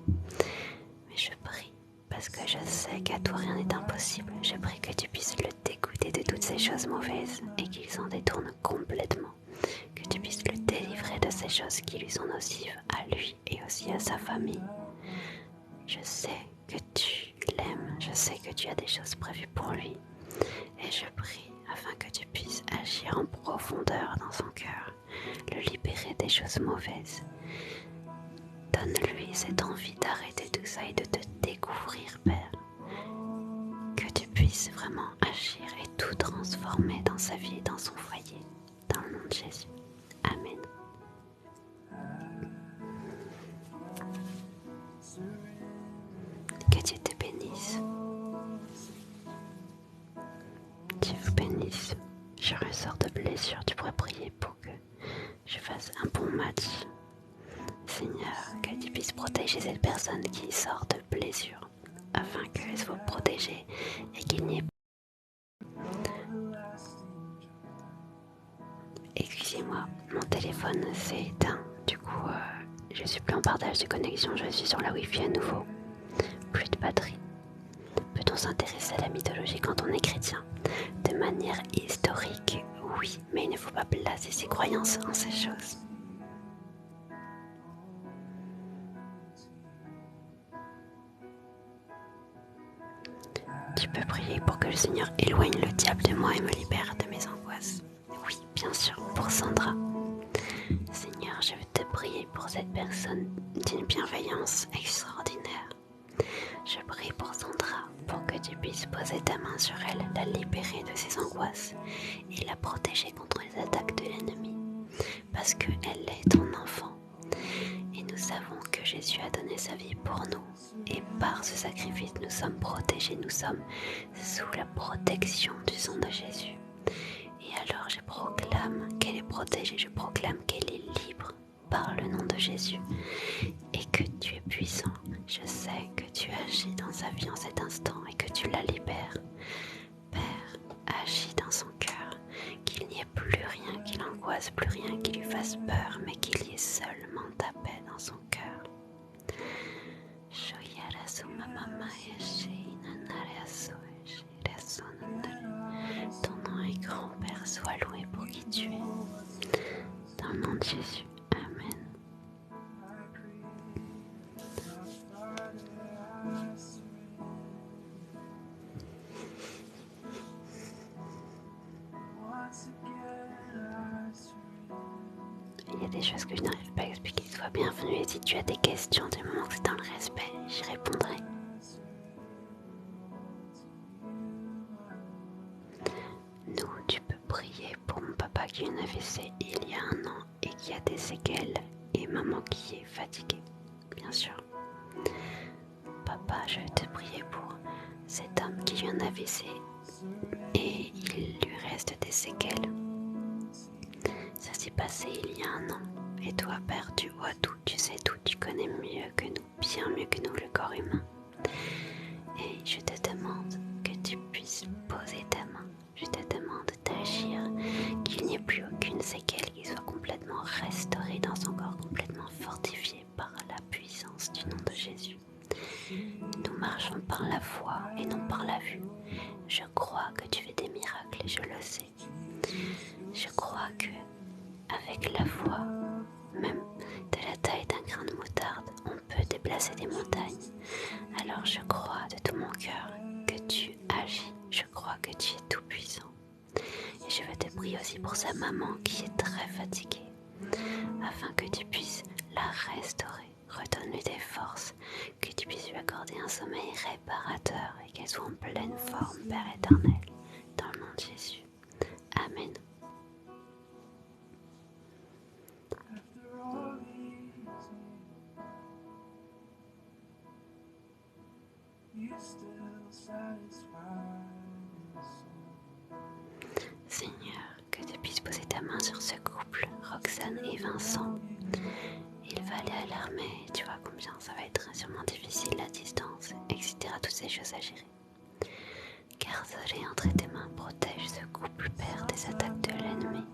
Mais je prie, parce que je sais qu'à toi rien n'est impossible. Je prie que tu puisses le dégoûter de toutes ces choses mauvaises et qu'il s'en détourne complètement. Que tu puisses le délivrer de ces choses qui lui sont nocives à lui et aussi à sa famille. Je sais que tu l'aimes, je sais que tu as des choses prévues pour lui. Et je prie afin que tu puisses agir en profondeur dans son cœur, le libérer des choses mauvaises. Donne-lui cette envie d'arrêter tout ça et de te découvrir, Père. Que tu puisses vraiment agir et tout transformer dans sa vie et dans son foyer. Dans le nom de Jésus. Amen. Que Dieu te bénisse. Dieu vous bénisse. Je ressors de blessure. Tu pourrais prier pour que je fasse un bon match. Seigneur, que tu puisses protéger cette personne qui sort de blessure, afin qu'elle soit protégée et qu'il n'y ait pas. Excusez-moi, mon téléphone s'est éteint. Du coup, je suis plus en partage de connexion. Je suis sur la Wi-Fi à nouveau. Plus de batterie. Peut-on s'intéresser à la mythologie quand on est chrétien? De manière historique, oui, mais il ne faut pas placer ses croyances en ces choses. Tu peux prier pour que le Seigneur éloigne le diable de moi et me libère de mes angoisses. Oui, bien sûr, pour Sandra. Seigneur, je veux te prier pour cette personne d'une bienveillance extraordinaire. Je prie pour Sandra, pour que tu puisses poser ta main sur elle, la libérer de ses angoisses et la protéger contre les attaques de l'ennemi. Parce qu'elle est ton enfant. Et nous savons que Jésus a donné sa vie pour nous. Et par ce sacrifice, nous sommes protégés, nous sommes sous la protection du sang de Jésus. Et alors je proclame qu'elle est protégée, je proclame qu'elle est libre par le nom de Jésus. Et que tu es puissant. Je sais que tu agis dans sa vie en cet instant et que tu la libères. Père, agis dans son cœur, qu'il n'y ait plus rien qui l'angoisse, plus rien qui lui fasse peur, mais qu'il y ait seulement ta paix dans son cœur. Ton nom est grand, Père, sois loué pour qui tu es. Dans le nom de Jésus, Amen. Once again I surrender. des choses que je n'arrive pas à expliquer, sois bienvenue. Et si tu as des questions du moment que c'est dans le respect, j'y répondrai. Nous, tu peux prier pour mon papa qui a une AVC il y a 1 an et qui a des séquelles, et maman qui est fatiguée, bien sûr. Papa, je vais te prier pour cet homme qui a eu un AVC et il lui reste des séquelles. Ça s'est passé il y a 1 an. Et toi, Père, tu vois tout, tu sais tout, tu connais mieux que nous, bien mieux que nous, le corps humain. Et je te demande que tu puisses poser ta main. Je te demande d'agir, qu'il n'y ait plus aucune séquelle, qu'il soit complètement restauré dans son corps, complètement fortifié par la puissance du nom de Jésus. Nous marchons par la foi et non par la vue. Je crois que tu fais des miracles et je le sais. Je crois que avec la foi, même de la taille d'un grain de moutarde, on peut déplacer des montagnes. Alors je crois de tout mon cœur que tu agis. Je crois que tu es tout puissant. Et je veux te prier aussi pour sa maman qui est très fatiguée, afin que tu puisses la restaurer. Redonne-lui des forces, que tu puisses lui accorder un sommeil réparateur et qu'elle soit en pleine forme, Père éternel, dans le nom de Jésus. Amen. Seigneur, que tu puisses poser ta main sur ce couple, Roxane et Vincent. Il va aller à l'armée, tu vois combien ça va être sûrement difficile à distance, etc. Toutes ces choses à gérer. Garde-les entre tes mains, protège ce couple, Père, des attaques de l'ennemi.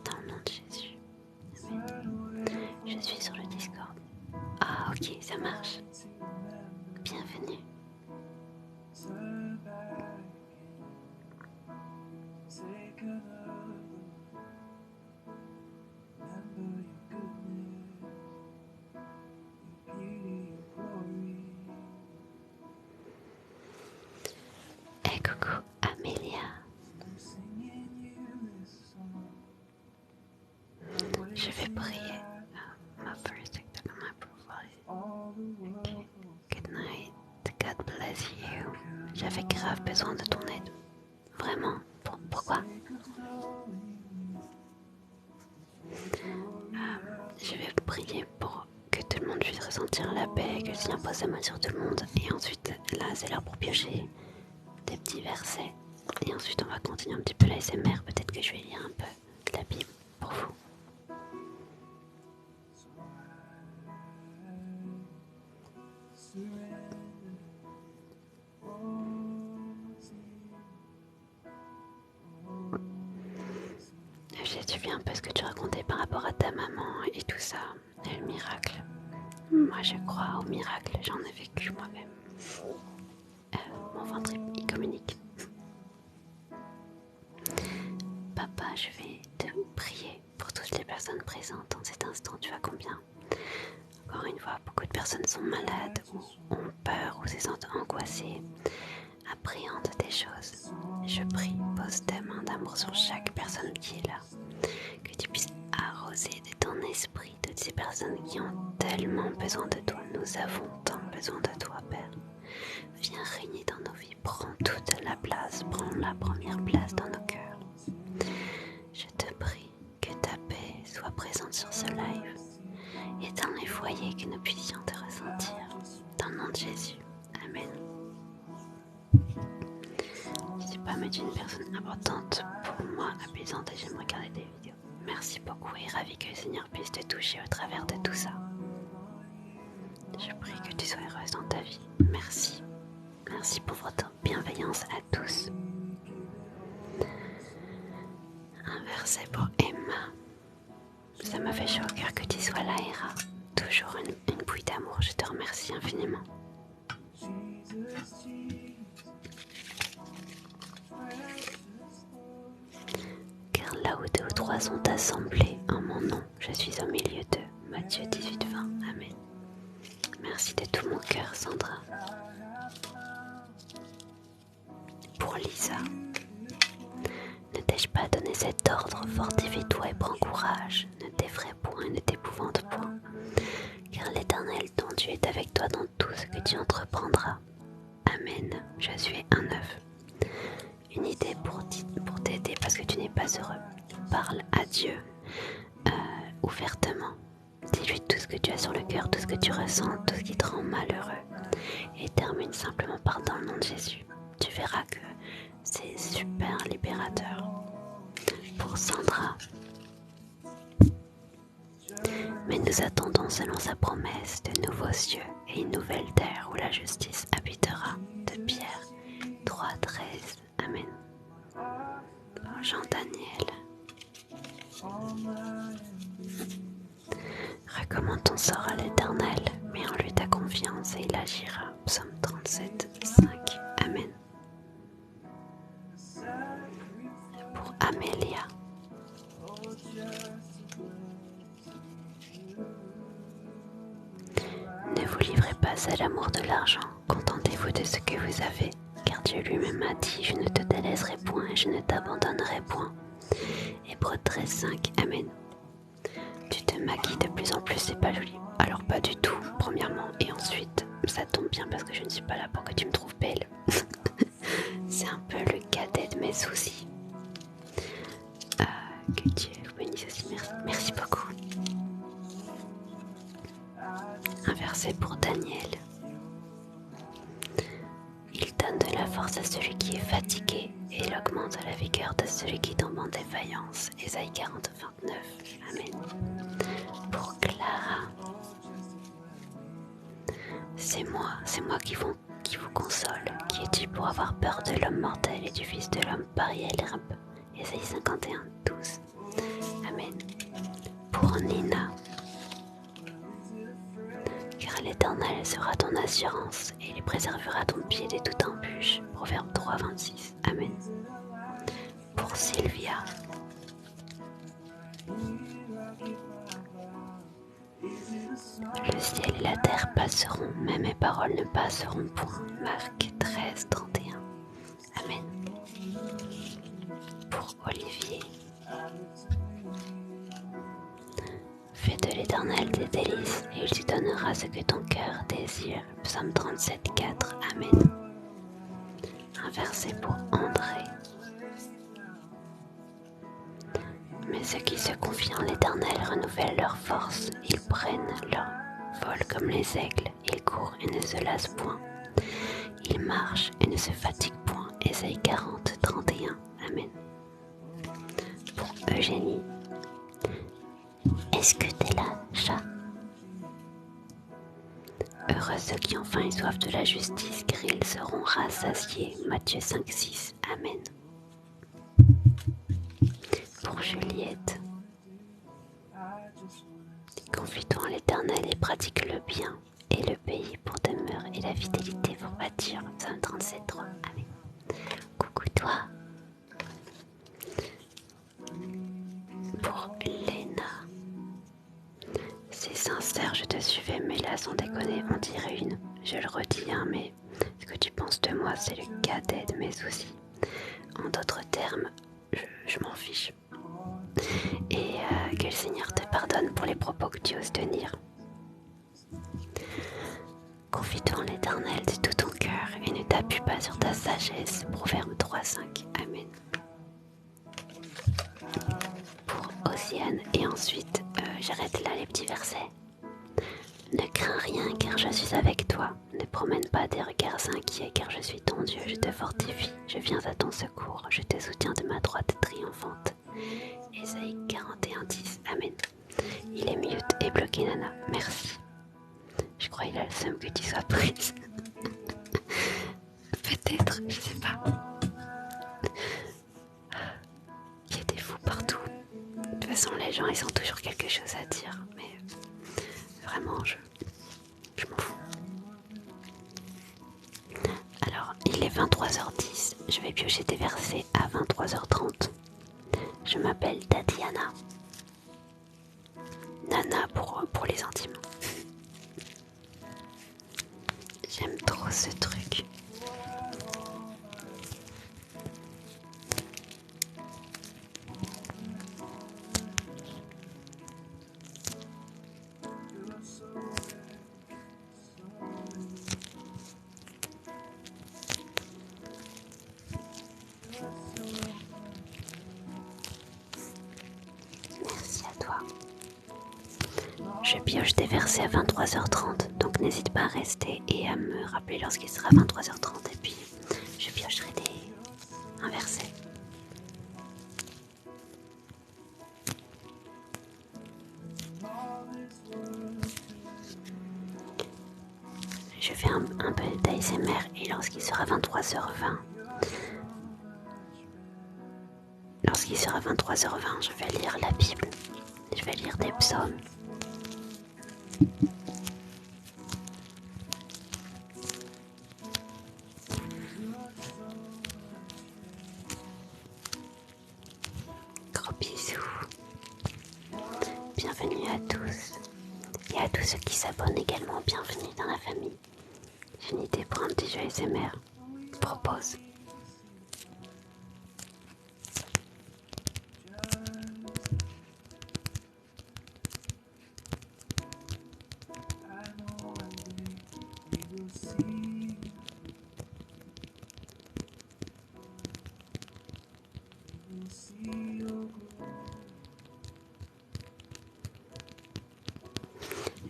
Dans le nom de Jésus. Amen. Je suis sur le Discord. Ah ok, ça marche. Bienvenue. Et coucou Amélia. Je vais prier. My first TikTok on my profile. Okay. Good night. God bless you. J'avais grave besoin de ton aide. Vraiment. Pourquoi? Je vais prier pour que tout le monde puisse ressentir la paix, que le Seigneur pose sa main sur tout le monde. Et ensuite, là, c'est l'heure pour piocher des petits versets. Et ensuite, on va continuer un petit peu l'ASMR. Peut-être que je vais lire un peu de la Bible pour vous. J'ai suivi un peu ce que tu racontais par rapport à ta maman et tout ça, et le miracle. Moi, je crois au miracle, j'en ai vécu moi-même. Mon ventre, il communique. Papa, je vais te prier pour toutes les personnes présentes en cet instant. Tu vois combien? Encore une fois, beaucoup de personnes sont malades ou ont peur ou se sentent angoissées, appréhendent des choses. Je prie, pose ta main d'amour sur chaque personne qui est là. Que tu puisses arroser de ton esprit toutes ces personnes qui ont tellement besoin de toi. Nous avons tant besoin de toi, Père. Viens régner dans nos vies. Prends toute la place. Prends la première place dans nos cœurs. Je te prie que ta paix soit présente sur ce live et dans les foyers que nous puissions te ressentir. Dans le nom de Jésus. Amen. N'hésite pas à mettre une personne importante pour moi, apaisante, et j'aime regarder des vidéos. Merci beaucoup et ravi que le Seigneur puisse te toucher au travers de tout ça. Je prie que tu sois heureuse dans ta vie. Merci. Merci pour votre bienveillance à tous. Un verset pour Emma. Ça m'a fait chaud au cœur que tu sois là, Hera. Toujours une bouille d'amour. Je te remercie infiniment. Car là où 2 ou 3 sont assemblés en mon nom, je suis au milieu d'eux. Matthieu 18:20. Amen. Merci de tout mon cœur, Sandra. Pour Lisa, ne t'ai-je pas donné cet ordre? Fortifie-toi et prends courage. Ne t'effraie point et ne t'épouvante point. Car l'Éternel, ton Dieu, est avec toi dans tout ce que tu entreprendras. Amen. Josué 1:9. Une idée pour t'aider parce que tu n'es pas heureux. Parle à Dieu ouvertement. Dis-lui tout ce que tu as sur le cœur, tout ce que tu ressens, tout ce qui te rend malheureux. Et termine simplement par dans le nom de Jésus. Tu verras que c'est super libérateur. Pour Sandra. Mais nous attendons selon sa promesse de nouveaux cieux et une nouvelle terre où la justice habitera. De Pierre 3:13. Amen. Pour Jean-Daniel. Recommande ton sort à l'Éternel, mets en lui ta confiance et il agira. Psaume 37:5. Amen. Pour Amélia. Ne vous livrez pas à l'amour de l'argent, contentez-vous de ce que vous avez, car Dieu lui-même a dit, je ne te délaisserai point et je ne t'abandonnerai point. Hébreux 13:5. Amen. Tu te maquilles de plus en plus, c'est pas joli. Alors pas du tout, premièrement, et ensuite, ça tombe bien parce que je ne suis pas là pour que tu me trouves belle. C'est un peu le cadet de mes soucis. Que Dieu vous bénisse aussi, merci beaucoup. Un verset pour Daniel. Il donne de la force à celui qui est fatigué et il augmente la vigueur de celui qui tombe en défaillance. Ésaïe 40:29. Amen. Pour Clara. C'est moi qui vous console. Qui es-tu pour avoir peur de l'homme mortel et du fils de l'homme pari à l'herbe? Ésaïe 51:12. Amen. Pour Nina. Car l'Éternel sera ton assurance et il préservera ton pied de toute embûche. Proverbe 3:26. Amen. Pour Sylvia. Le ciel et la terre passeront, mais mes paroles ne passeront point. Marc 13:31. Amen. Pour Olivier. Fais de l'Éternel tes délices, et il te donnera ce que ton cœur désire. Psaume 37:4. Amen. Un verset pour André. Mais ceux qui se confient en l'Éternel renouvellent leur force. Ils prennent leur vol comme les aigles. Ils courent et ne se lassent point. Ils marchent et ne se fatiguent point. Ésaïe 40:31. Amen. Pour Eugénie. Est-ce que t'es là, chat? Heureux ceux qui ont faim et soif de la justice, car ils seront rassasiés. Matthieu 5:6. Amen. Pour Juliette. Confie-toi en l'Éternel et pratique le bien, et le pays pour demeure et la fidélité pour bâtir. Psaume 37:3. Amen. Coucou toi. Pour Léna. C'est sincère, je te suivais, mais là, sans déconner, on dirait une. Je le redis, hein, mais ce que tu penses de moi, c'est le cadet de mes soucis. En d'autres termes, je m'en fiche. Et que le Seigneur te pardonne pour les propos que tu oses tenir. Confie-toi en l'Éternel de tout ton cœur et ne t'appuie pas sur ta sagesse. Proverbe 3:5. Amen. Pour Océane, et ensuite, j'arrête là les petits versets. Ne crains rien car je suis avec toi. Ne promène pas des regards inquiets car je suis ton Dieu. Je te fortifie, je viens à ton secours. Je te soutiens de ma droite triomphante. Ésaïe 41:10. Amen. Il est mute et bloqué, Nana. Merci. Je crois qu'il a le seum que tu sois prise. Peut-être, je sais pas. Il y a des fous partout. De toute façon, les gens, ils ont toujours quelque chose à dire. Mais vraiment, je m'en fous. Alors, il est 23h10. Je vais piocher des versets à 23h30. Je m'appelle Tatiana. Nana pour les intimes. J'aime trop ce truc. commencer à 23h30, donc n'hésite pas à rester et à me rappeler lorsqu'il sera 23h30 et puis je piocherai un verset. Je fais un peu d'ASMR et lorsqu'il sera 23h20, je vais lire la Bible. Je vais lire des psaumes. Gros bisous. Bienvenue à tous. Et à tous ceux qui s'abonnent également, bienvenue dans la famille. J'ai une idée pour un petit jeu ASMR. Je propose.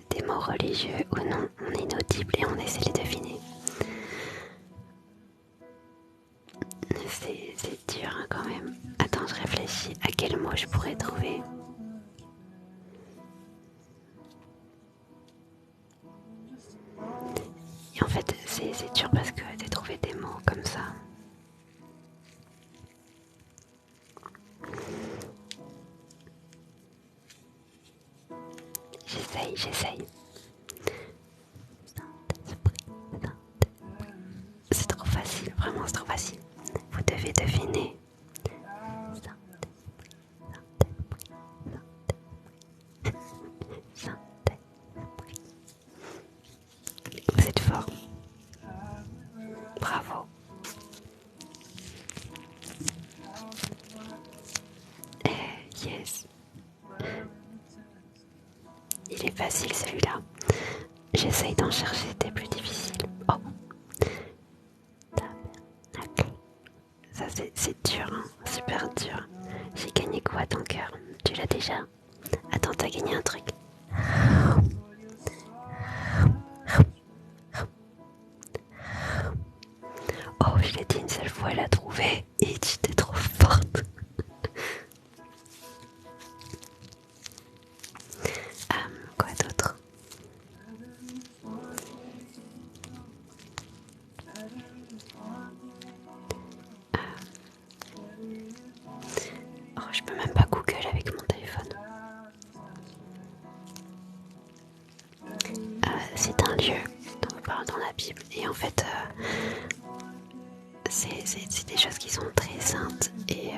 Des mots religieux ou non, on est inaudible et on essaie de les deviner. C'est dur hein, quand même. Attends, je réfléchis à quel mot je pourrais trouver. Et en fait, c'est dur parce que de trouver des mots comme ça. J'essaye. C'est trop facile, vraiment c'est trop facile. Vous devez deviner. Vous êtes fort. Bravo. Yes. Il est facile celui-là. J'essaye d'en chercher des plus difficiles. Oh. Ça c'est dur, hein. Super dur. J'ai gagné quoi ton cœur? Tu l'as déjà? Attends, t'as gagné un truc. Oh, je l'ai dit une seule fois, elle a trouvé. Et tu t'es trop forte. Quoi d'autre? Oh, je peux même pas Google avec mon téléphone. C'est un lieu dont on parle dans la Bible. Et en fait, c'est des choses qui sont très saintes et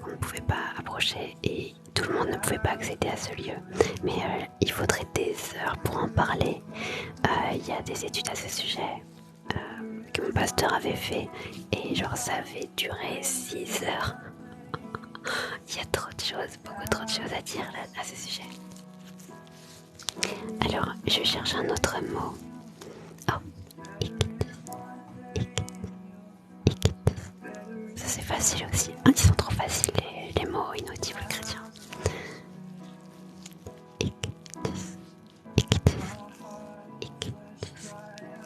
qu'on ne pouvait pas approcher et tout le monde ne pouvait pas accéder à ce lieu. Mais il faudrait des heures pour en parler. Il y a des études à ce sujet que mon pasteur avait fait et genre ça avait duré 6 heures. Il y a trop de choses, beaucoup trop de choses à dire là, à ce sujet. Alors, je cherche un autre mot. Oh, ça c'est facile aussi. Ah, ils sont trop faciles les mots inaudibles chrétiens.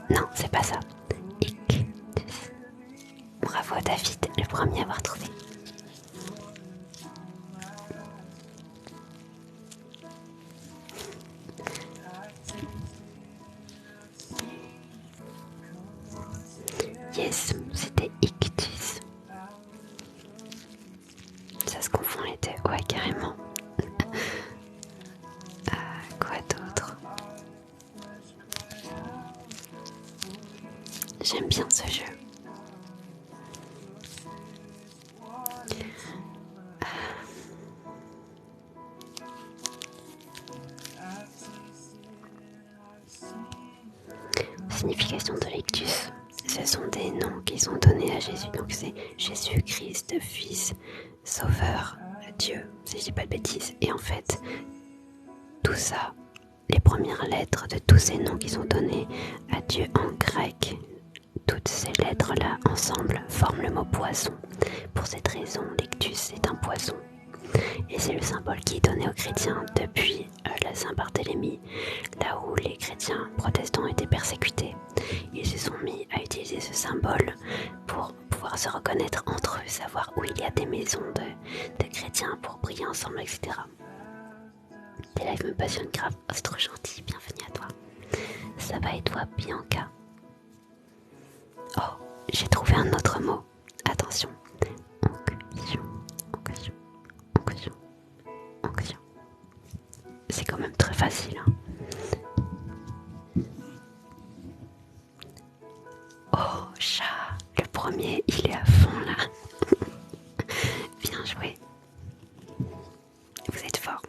Non, c'est pas ça. Bravo David, le premier à avoir trouvé. Yes, c'était ictus. Ça se confond les deux, ouais carrément. Quoi d'autre? J'aime bien ce jeu. Signification de l'ictus. Ce sont des noms qui sont donnés à Jésus. Donc c'est Jésus-Christ, Fils, Sauveur, Dieu, si je dis pas de bêtises. Et en fait, tout ça, les premières lettres de tous ces noms qui sont donnés à Dieu en grec, toutes ces lettres-là ensemble forment le mot poisson. Pour cette raison, l'ictus est un poisson. Et c'est le symbole qui est donné aux chrétiens depuis la Saint-Barthélemy, là où les chrétiens protestants étaient persécutés. Ils se sont mis à utiliser ce symbole pour pouvoir se reconnaître entre eux, savoir où il y a des maisons de chrétiens pour prier ensemble, etc. Tes lives me passionnent grave. Oh, c'est trop gentil, bienvenue à toi. Ça va et toi, Bianca? Oh, j'ai trouvé un autre mot. Attention. Onction, onction, onction, onction. C'est quand même très facile, hein. Oh, chat, le premier, il est à fond là. Bien joué. Vous êtes fort.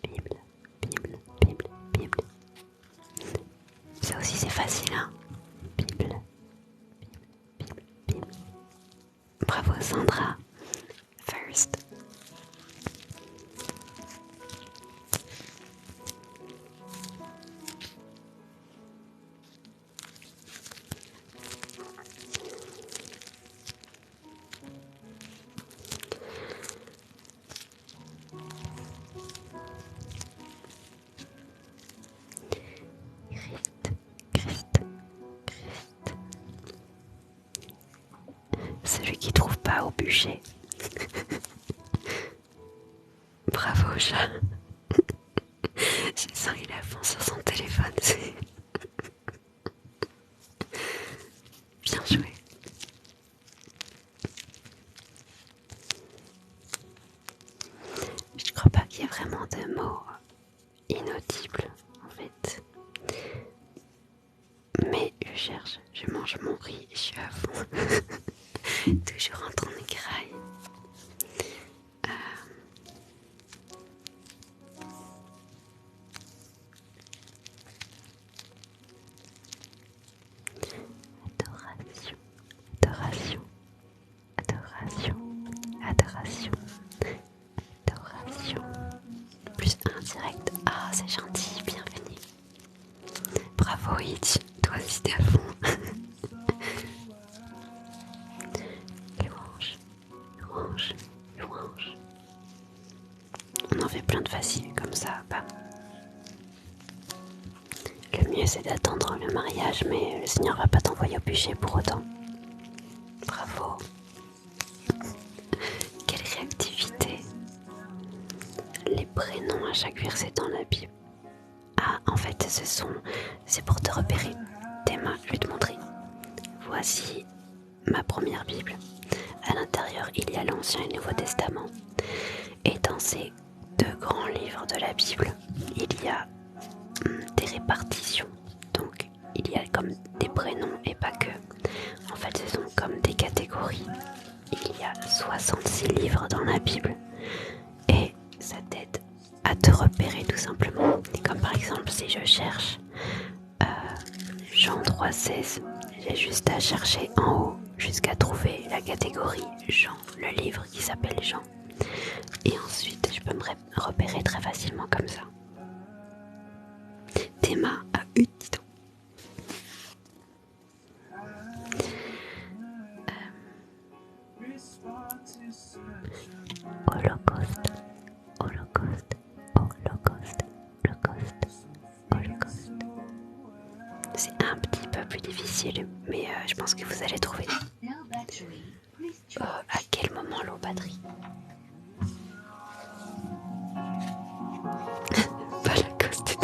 Bible, Bible, Bible, Bible. Ça aussi c'est facile, hein. Bible, Bible, Bible. Bravo Sandra. First. Celui qui trouve pas au bûcher. Bravo chat. Je sens qu'il est à fond sur son téléphone. Bien joué. Je crois pas qu'il y ait vraiment de mots inaudibles en fait. Mais je cherche, je mange mon riz, je suis à fond. Toujours en train de grailler. Adoration, adoration, adoration, adoration, adoration. Plus un direct. Ah, c'est gentil, bienvenue. Bravo Itch, toi aussi t'es à fond. Louange, louange, louange. On en fait plein de faciles comme ça, bam. Le mieux c'est d'attendre le mariage, mais le Seigneur va pas t'envoyer au bûcher pour autant. Bravo. Quelle réactivité. Les prénoms à chaque verset dans la Bible. Ah, en fait, c'est pour te repérer. Théma, je vais te montrer. Voici ma première Bible. À l'intérieur, il y a l'Ancien et le Nouveau Testament. Et dans ces deux grands livres de la Bible, il y a des répartitions. Donc, il y a comme des prénoms et pas que. En fait, ce sont comme des catégories. Il y a 66 livres dans la Bible. Et ça t'aide à te repérer tout simplement. Et comme par exemple, si je cherche Jean 3,16, j'ai juste à chercher en haut jusqu'à trouver la catégorie Jean, le livre qui s'appelle Jean. Et ensuite, je peux me repérer très facilement comme ça. Théma à une, dis donc. Holocauste, Holocauste, Holocauste, Holocauste, Holocauste. C'est un petit peu plus difficile, mais je pense que vous allez trouver. À quel moment l'eau batterie? Holocauste,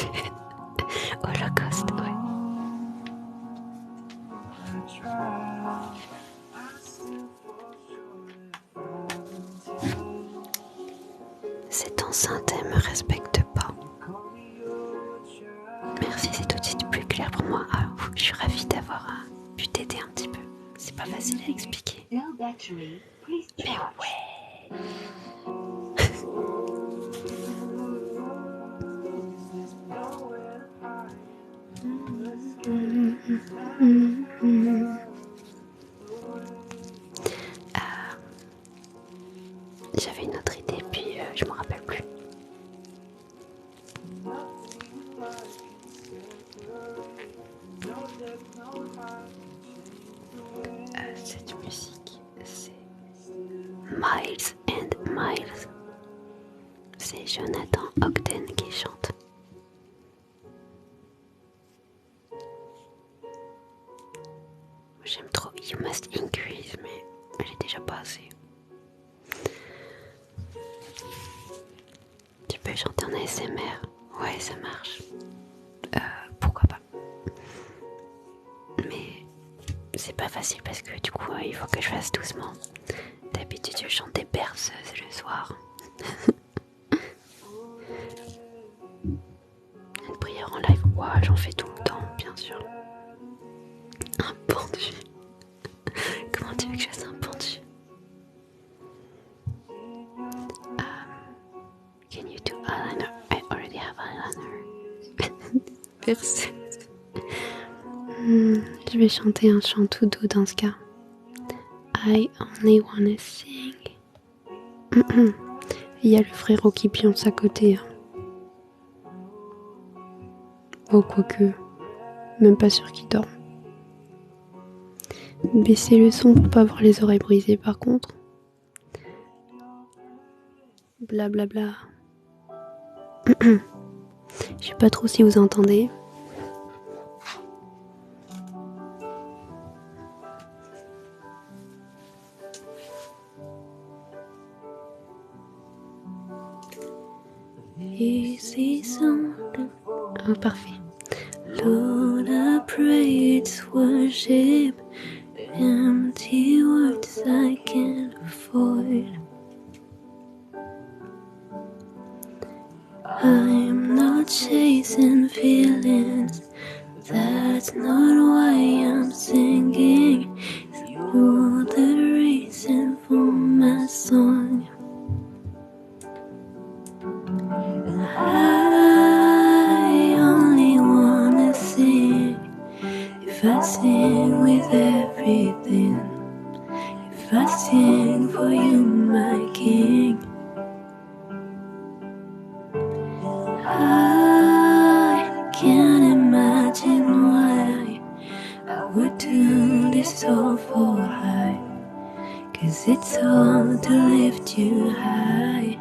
Holocauste, ouais. Cette enceinte, elle me respecte pas. Merci, c'est tout de suite plus clair pour moi. Ah, je suis ravie d'avoir pu t'aider un petit peu. C'est pas facile à expliquer. Mais ouais. J'avais une autre idée, puis je m'en rappelle plus. Cette musique, c'est Miles and Miles. C'est Jonathan Ogden qui chante. J'aime trop You Must Increase, mais elle est déjà passée. Tu peux chanter en ASMR? Ouais, ça marche. Pourquoi pas? Mais c'est pas facile parce que du coup, il faut que je fasse doucement. D'habitude, je chante des berceuses le soir. Une prière en live, ouais, j'en fais tout le temps, bien sûr. Un pendu. Comment tu veux que je fasse un pendu? Can you do eyeliner? I already have eyeliner. Merci. Je vais chanter un chant tout doux dans ce cas. I only wanna sing. Il y a le frérot qui pionce à côté. Oh, quoique, même pas sûr qu'il dorme. Baissez le son pour pas avoir les oreilles brisées par contre. Blablabla. Je sais pas trop si vous entendez. Easy song. Oh, parfait. Lord, I pray it's worship. Empty words I can't afford. I'm not chasing feelings. That's not why I'm singing. You're the reason for my song. I only wanna sing. If I sing with everything, if I sing for you, my King, I can't imagine why I would do this all for high, 'cause it's all to lift you high.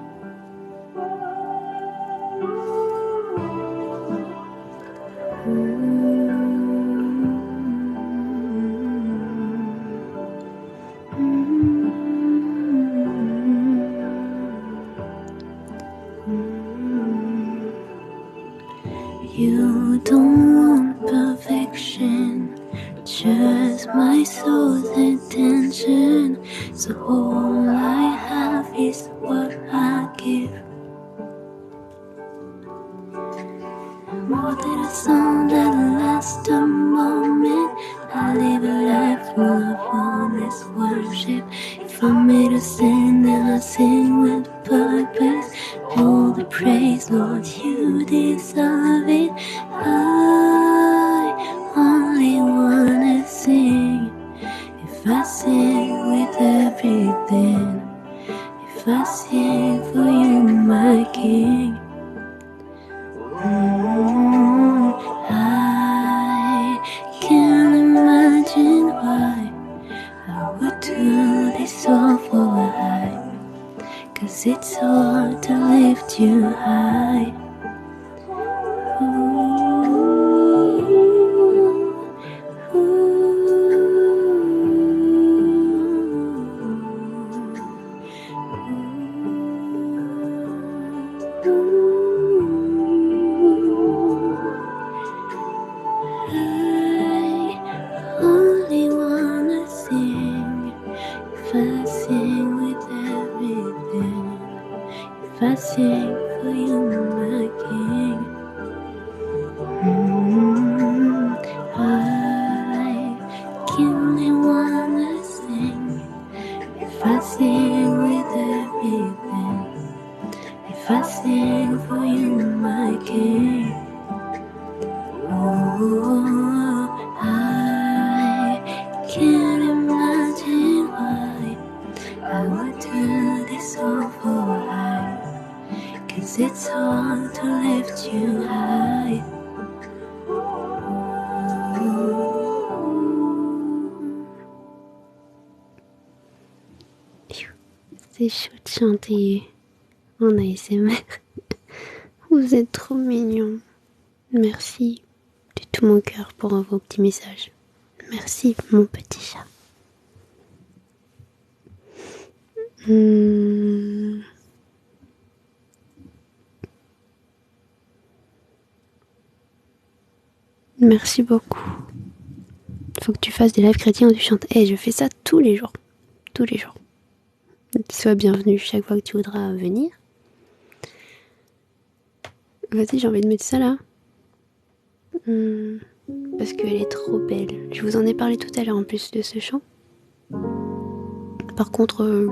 You don't want perfection, just my soul's intention. So all I have is what I give. More than a song that lasts a moment, I live a life full of honest worship. If I'm made to sing, then I sing with purpose. All the praise, Lord, you deserve it. I only wanna sing. If I sing with everything, if I sing for you, my King, I can't imagine why I would do this all for high, 'cause it's all to lift you high. I only wanna sing. If I sing with everything, if I sing for you, my King, I only wanna sing. If I sing with everything, if I sing for you, my King, oh, I can't imagine why I would do this all for high, 'cause it's all to lift you high. C'est chaud de chanter en ASMR. Vous êtes trop mignons. Merci de tout mon cœur pour vos petits messages. Merci mon petit chat. Merci beaucoup. Faut que tu fasses des lives chrétiens où tu chantes. Je fais ça tous les jours. Tous les jours. Sois bienvenue chaque fois que tu voudras venir. Vas-y, j'ai envie de mettre ça là. Parce qu'elle est trop belle. Je vous en ai parlé tout à l'heure en plus de ce chant. Par contre,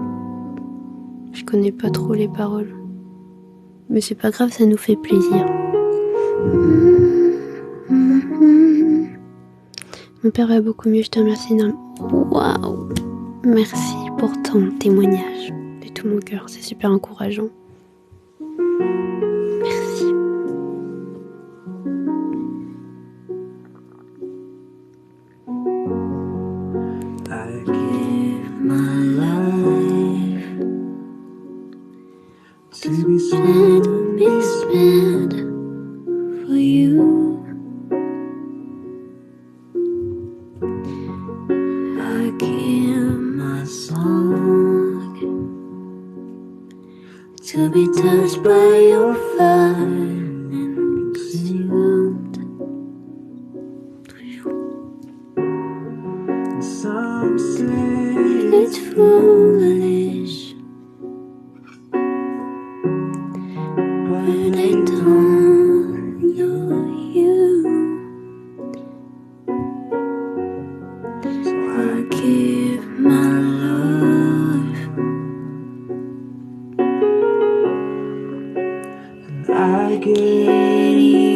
je connais pas trop les paroles. Mais c'est pas grave, ça nous fait plaisir. Mon père va beaucoup mieux, je te remercie énormément. Waouh! Merci pour ton témoignage de tout mon cœur, c'est super encourageant. Merci. I give my life to be spent for you. I give my song to be touched by your fire and consumed. Some say it's foolish, but I don't know you. So I give my love, and I give you.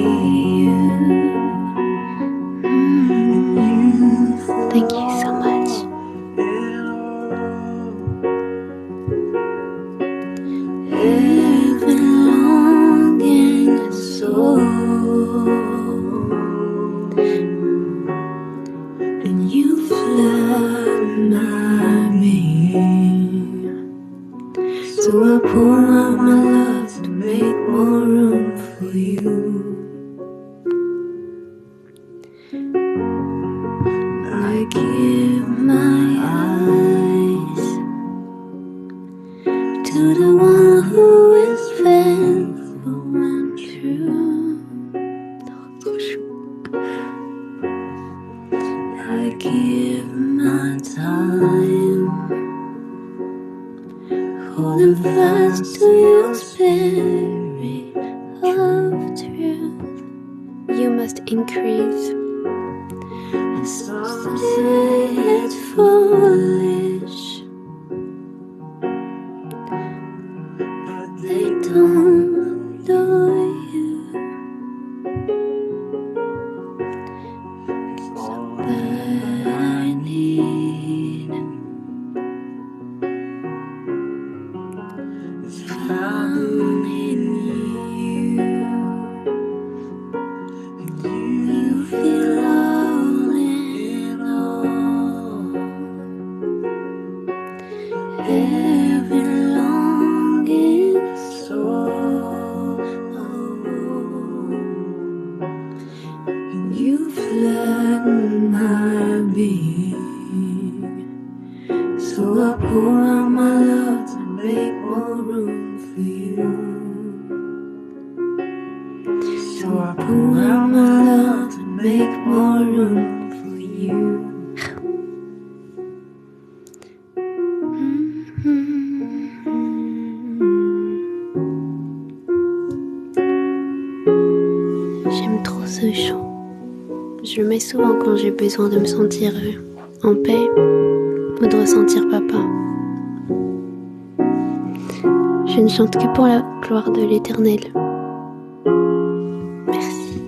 Thank you so much. Heaven longing soul, and you flood my being. So I pour out my love to make more room for you. I give my eyes to the one who is faithful and true. I give my time, holding fast to your spirit of truth. You must increase. Some say it's foolish, but they don't know you. All that I need is found in you. You feel all in all. Every longing soul, you flood my being. So I pour out my love to make more room for you. So I pour out my love to make more room for you. J'aime trop ce chant. Je le mets souvent quand j'ai besoin de me sentir en paix ou de ressentir papa. Je ne chante que pour la gloire de l'Éternel. Merci.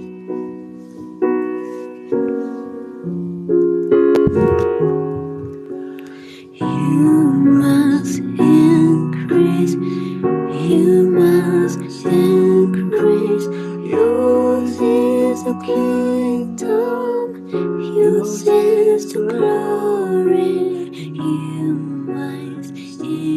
You must increase. You must increase. Yours is the kingdom. Yours is the glory. You must increase.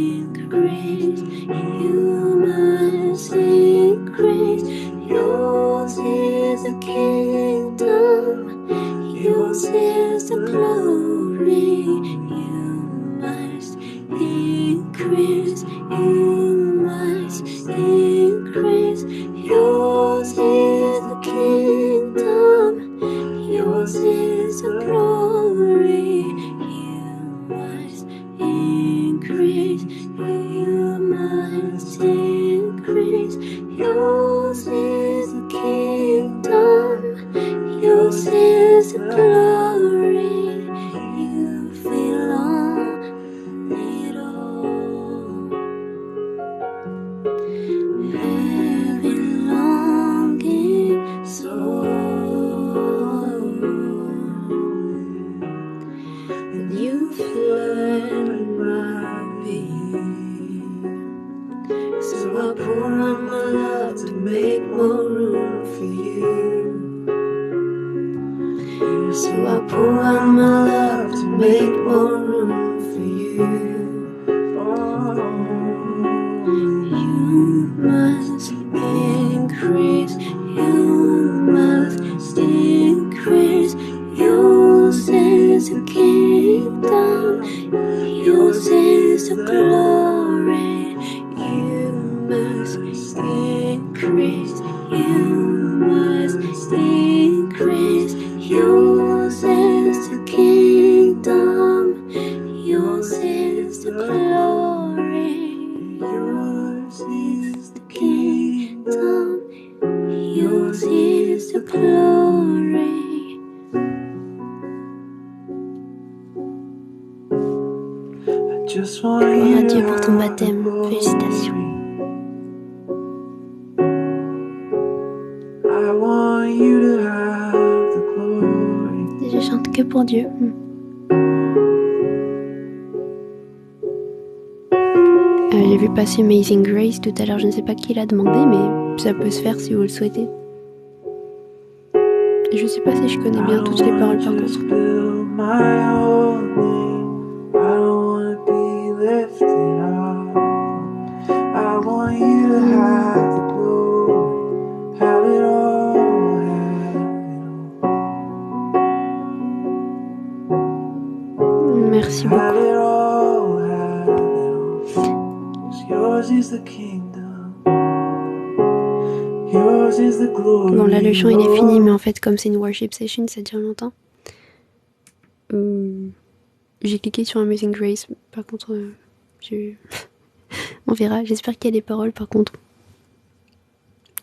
Gloire à Dieu pour ton baptême. Félicitations. Je chante que pour Dieu. J'ai vu passer Amazing Grace tout à l'heure, je ne sais pas qui l'a demandé, mais ça peut se faire si vous le souhaitez. Je ne sais pas si je connais bien toutes les paroles par contre. Merci beaucoup. Bon là le chant il est fini, mais en fait comme c'est une worship session ça dure longtemps. J'ai cliqué sur Amazing Grace, par contre on verra, j'espère qu'il y a des paroles par contre.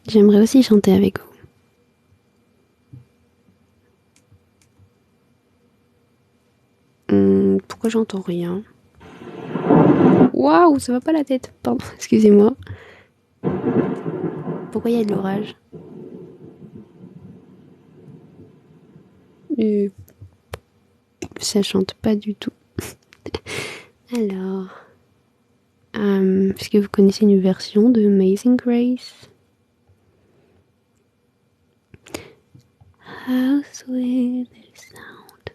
J'aimerais aussi chanter avec vous. Pourquoi j'entends rien? Waouh, ça va pas la tête, pardon, excusez-moi. Pourquoi il y a de l'orage? Ça chante pas du tout. Alors, est-ce que vous connaissez une version de Amazing Grace? How sweet the sound.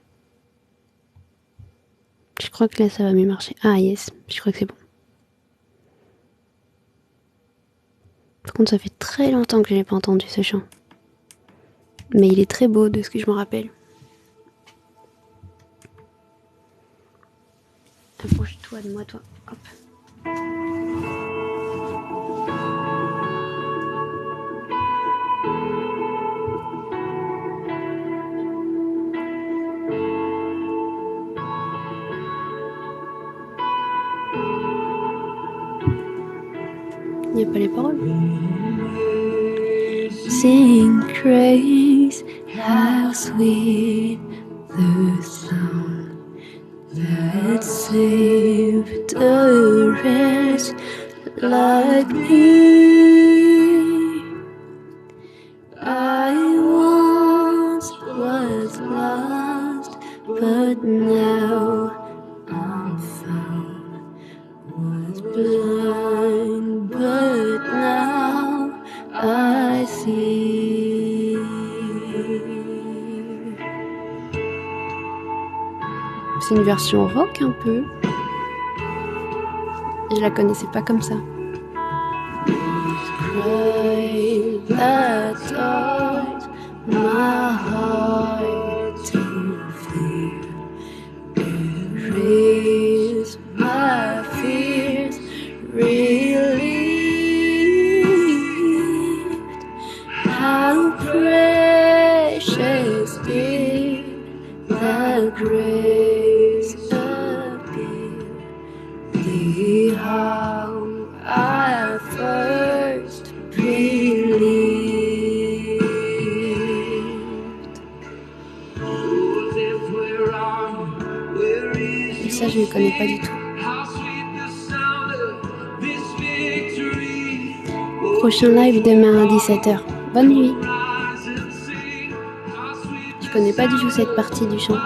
Je crois que là ça va mieux marcher. Ah yes, je crois que c'est bon. Par contre ça fait très longtemps que je n'ai pas entendu ce chant. Mais il est très beau de ce que je me rappelle. Approche-toi de moi, toi. Hop. Il n'y a pas les paroles. Sing praise, how sweet the sound that saved a wretch like me. I once was lost, but now I'm found. Was blind, but now I see. C'est une version rock un peu. Je la connaissais pas comme ça. Cry that taught my heart to fear. Ça, je ne connais pas du tout. Prochain live demain à 17h. Bonne nuit. Je connais pas du tout cette partie du chant.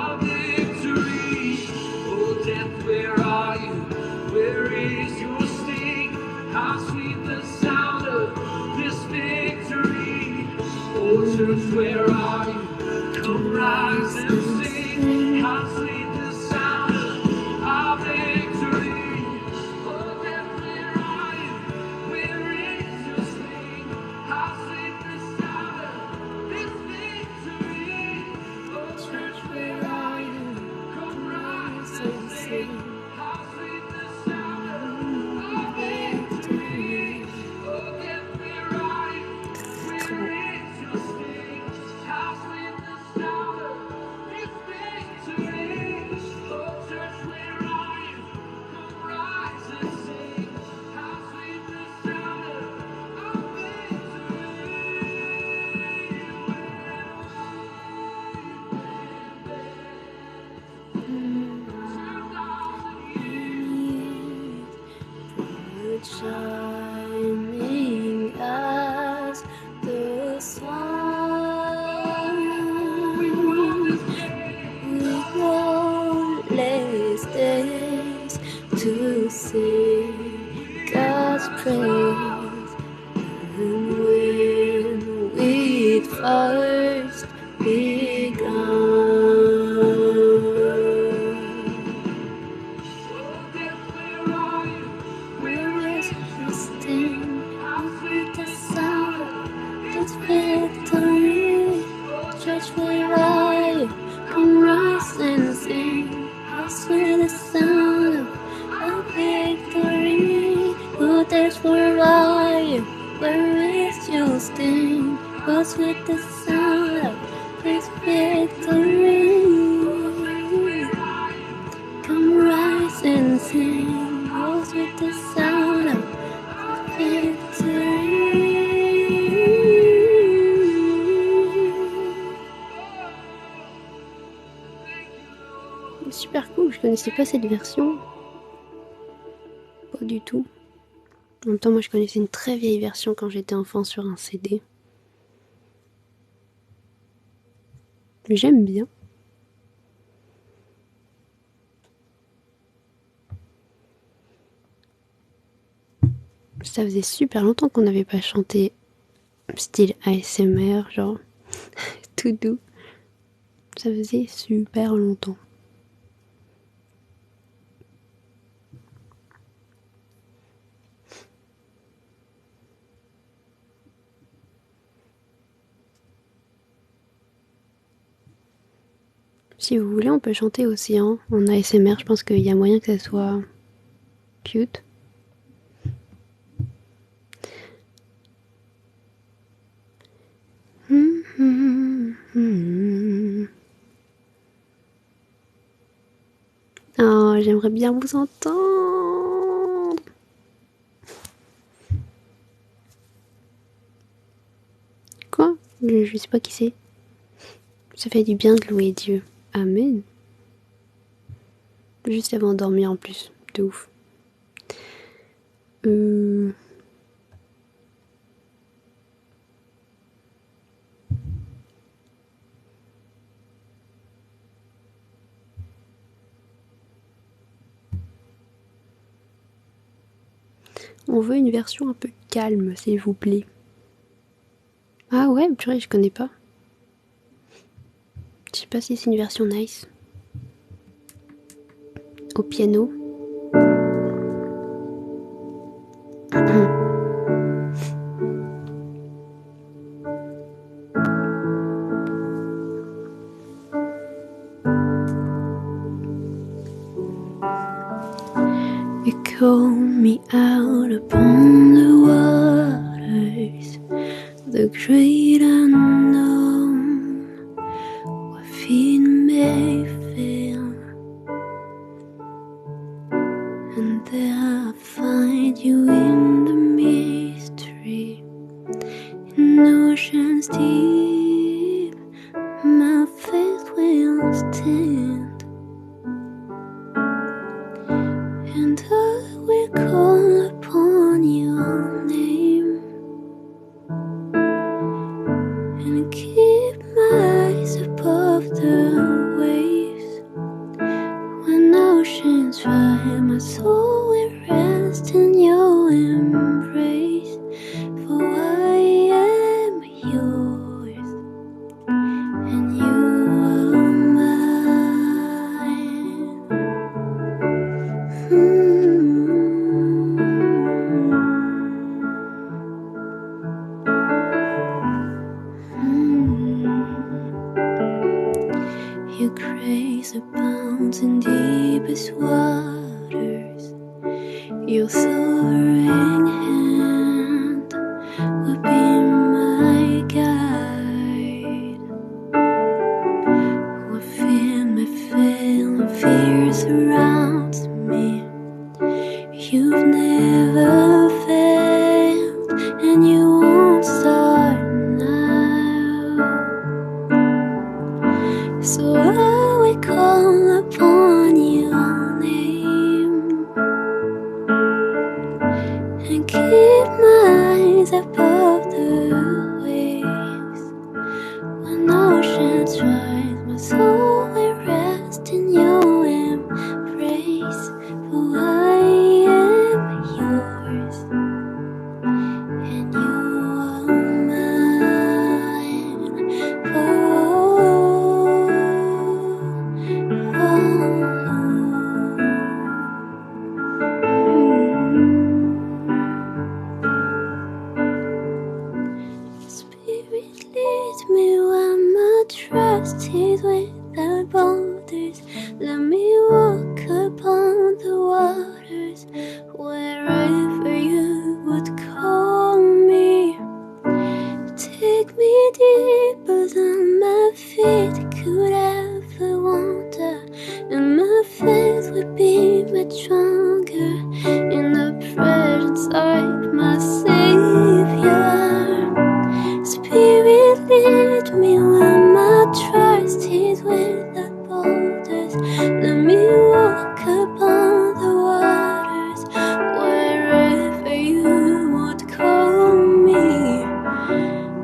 Where are you? Come rise and sing. How sweet the sound of our victory. Oh, death, where are you? Where is your sting? How sweet the sound of this victory. Oh, church, where are you? Come rise and sing. How sweet the sound of our victory. Oh, death, where are you? Where is your sting? How sweet the sound of this victory. Oh, church, where are you? Come rise and sing. How sweet the sound of our victory. Shining as the sun, with lawless days to sing God's praise. And when we first begun. Victory, church, where are you? Come rise and sing. How sweet the sound of victory. Oh, there's where are you? Where is your sting? How sweet the sound of this victory. Come rise and sing. How sweet the sound of victory. Super cool, je connaissais pas cette version. Pas du tout. En même temps, moi je connaissais une très vieille version quand j'étais enfant sur un CD. J'aime bien. Ça faisait super longtemps qu'on n'avait pas chanté style ASMR, genre tout doux. Ça faisait super longtemps. Si vous voulez, on peut chanter aussi en ASMR. Je pense qu'il y a moyen que ça soit cute. Oh, j'aimerais bien vous entendre. Quoi? Je sais pas qui c'est. Ça fait du bien de louer Dieu. Amen. Juste avant de dormir en plus. De ouf. On veut une version un peu calme, s'il vous plaît. Ah ouais, purée, je connais pas. Je sais pas si c'est une version nice. Au piano. You call me out upon the waters, the great unknown, where feet may fail, and there I find you in the mystery, in oceans deep, my faith will stand. will call upon your name and keep my eyes above the waves. When oceans rise, my soul will rest in your embrace. For I am yours and you are mine. Your grace abounds in deepest waters. Your sovereign hand will be my guide. What fear may fail and fear surrounds me, you've never failed and you won't start now. So I will call upon your name and keep my eyes above the waves. When oceans rise, my soul will rest in your embrace. For I am yours and you are mine. Spirit, lead me where my trust is without borders. Let me walk upon the waters wherever you would call me. Take me deeper than my feet could ever wander, and my faith will be much stronger in the presence of my Savior. Spirit, lead me where my trust is without borders. Let me walk upon the waters wherever you would call me.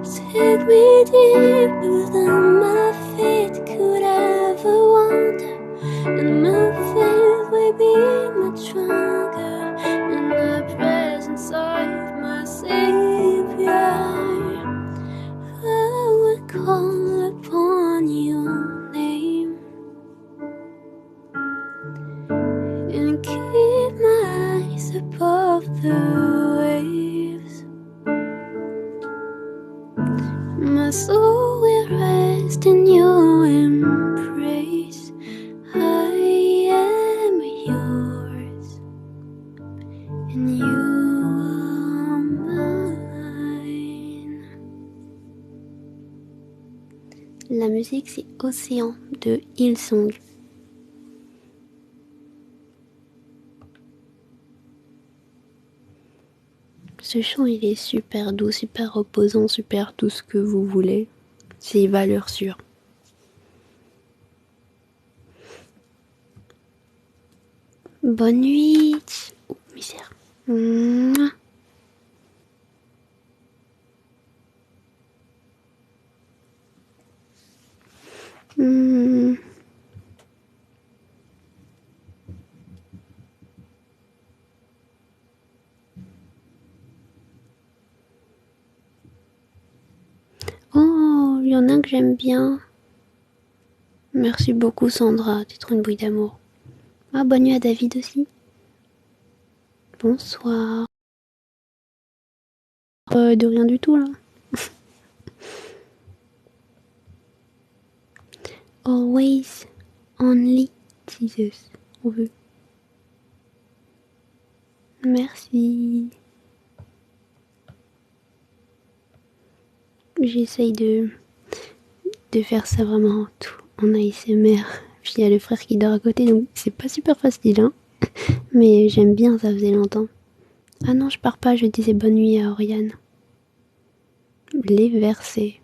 Take me deeper than my feet could ever wander, and my faith will be much stronger in the presence of my Savior. I will call upon your name and keep my eyes above the waves. My soul will rest in your embrace. I am yours and you are mine. La musique, c'est Océan de Hillsong. Ce chant, il est super doux, super reposant, super tout ce que vous voulez. C'est valeur sûre. Bonne nuit. Oh, misère. Mouah. Oh, il y en a un que j'aime bien. Merci beaucoup Sandra, t'es trop une bouille d'amour. Ah, bonne nuit à David aussi. Bonsoir. De rien du tout là. Always, only Jesus. On veut. Merci. J'essaye de faire ça vraiment tout en ASMR. Puis il y a le frère qui dort à côté, donc c'est pas super facile, hein. Mais j'aime bien, ça faisait longtemps. Ah non, je pars pas, je disais bonne nuit à Oriane. Les versets.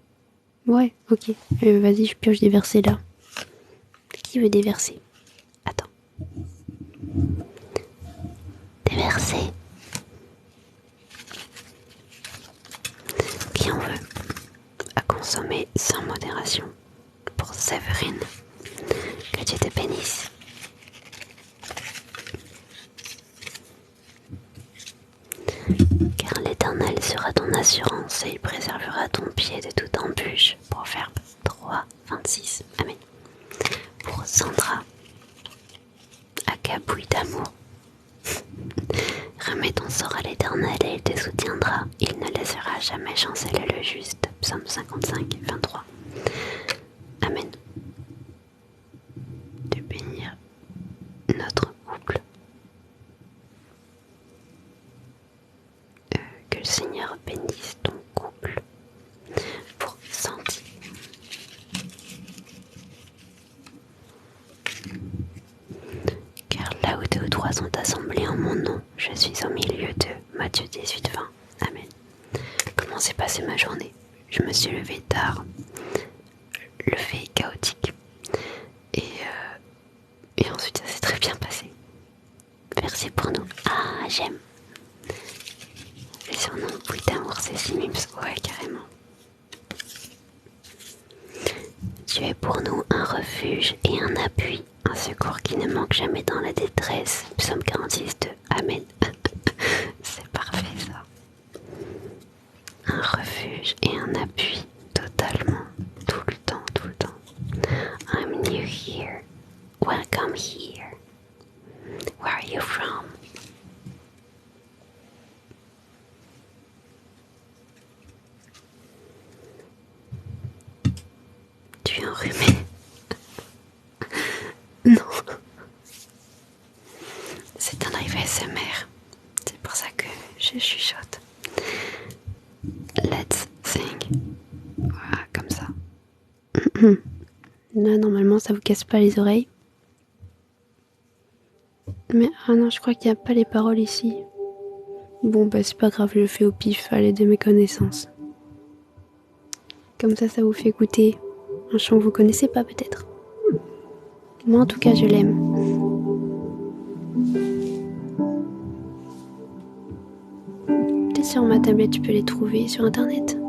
Ouais, ok. Vas-y, je pioche des versets là. Qui veut des versets? Attends. Des versets. commencer. Qui en veut à consommer sans modération. Pour Séverine, que Dieu te bénisse. Car l'Éternel sera ton assurance et il préservera ton pied de toute embûche. Proverbe 3, 26. Amen. Pour Sandra, accabouille d'amour. Remets ton sort à l'Éternel et il te soutiendra. Il ne laissera jamais chanceler le juste. Psaume 55, 23. Amen. De bénir notre couple. Que le Seigneur bénisse ton couple. Pour Sandy. Car là où deux ou trois sont assemblés en mon nom, je suis au milieu d'eux. Matthieu 18, 20. Amen. Comment s'est passée ma journée? Je me suis levée tard. Levée chaotique. Et ensuite ça s'est très bien passé. Merci pour nous. Ah, j'aime. Le surnom Bouille d'amour, c'est Simims. Ouais, carrément. Tu es pour nous un refuge et un appui, un secours qui ne manque jamais dans la détresse. Psaume 46, 2. Amen. C'est parfait ça. Un refuge et un appui, totalement, tout le temps, tout le temps. I'm new here. Welcome here. Where are you from? Tu es enrhumé? Non. C'est un live ASMR. C'est pour ça que je chuchote. Let's sing. Voilà, comme ça. Là, normalement, ça vous casse pas les oreilles. Mais, ah non, je crois qu'il n'y a pas les paroles ici. Bon, bah, c'est pas grave, je le fais au pif, à l'aide de mes connaissances. Comme ça vous fait écouter un chant que vous connaissez pas, peut-être. Moi, en tout cas, je l'aime. Peut-être sur ma tablette, tu peux les trouver sur internet.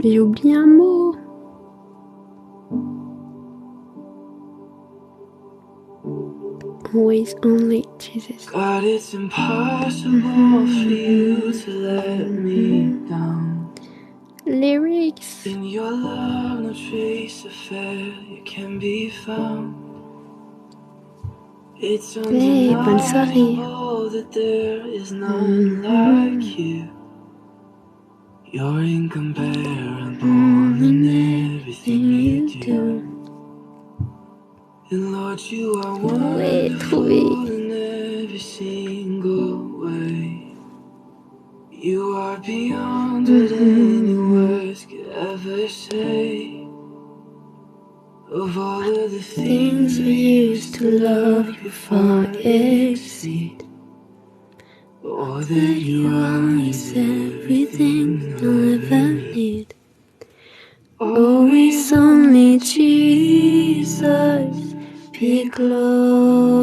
J'ai oublié un mot. Always only Jesus. God, it's impossible for you to let me down. Lyrics. In your love, no trace of failure can be found. It's undeniable that there is none like you. You're incomparable in everything you do. And Lord, you are wonderful in every single way. You are beyond what any words could ever say. Of all of the things we used to love, you far exceed. All that you are is everything I'll ever need. Always only Jesus, be glorified.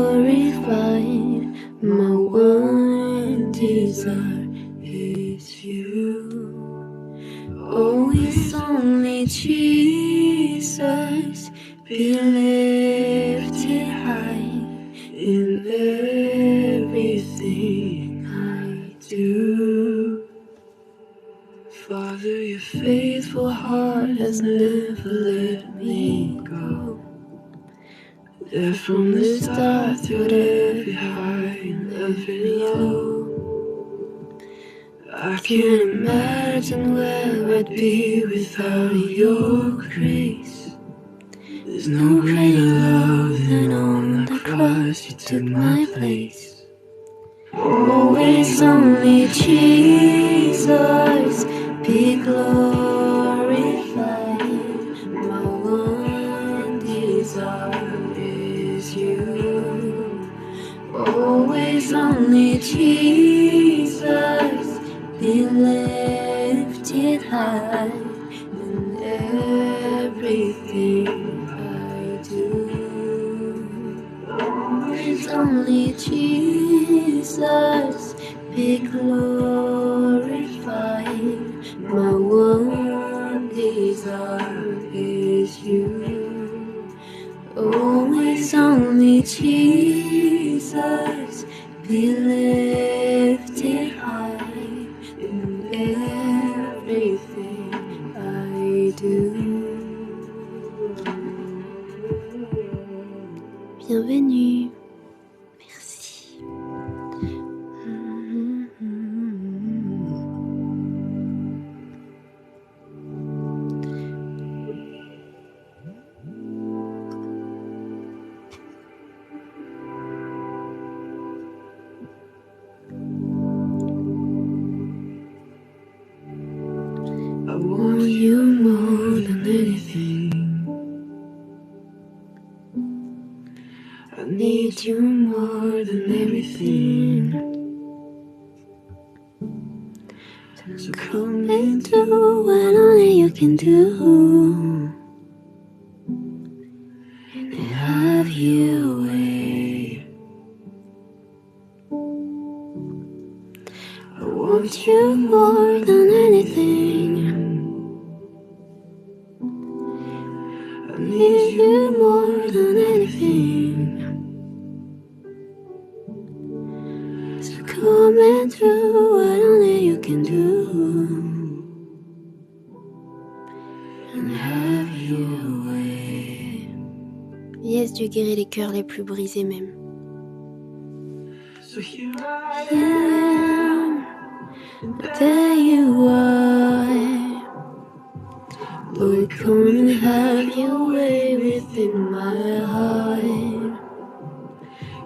My one desire is you. Always only Jesus, be lifted high in everything I do. Father, your faithful heart has never let me go. There from the start, through every high and every low. I can't imagine where I'd be without your grace. There's no greater love than on the cross you took my place. Always only Jesus, be glorified. My one desire is you. Always only Jesus, be lifted high in everything I do. It's only Jesus be glorified. My one desire is you. Always only Jesus be lifted high in everything I do. Bienvenue. Merci. I want you more than anything. I need you more than everything. So come and do what only you can do, and have your way. I want you more than anything. I need you more than anything. So come and do what only you can do, and have your way. Yes, Dieu guérit les cœurs les plus brisés même. So here I am, there you are. Lord, come and have your way within my heart.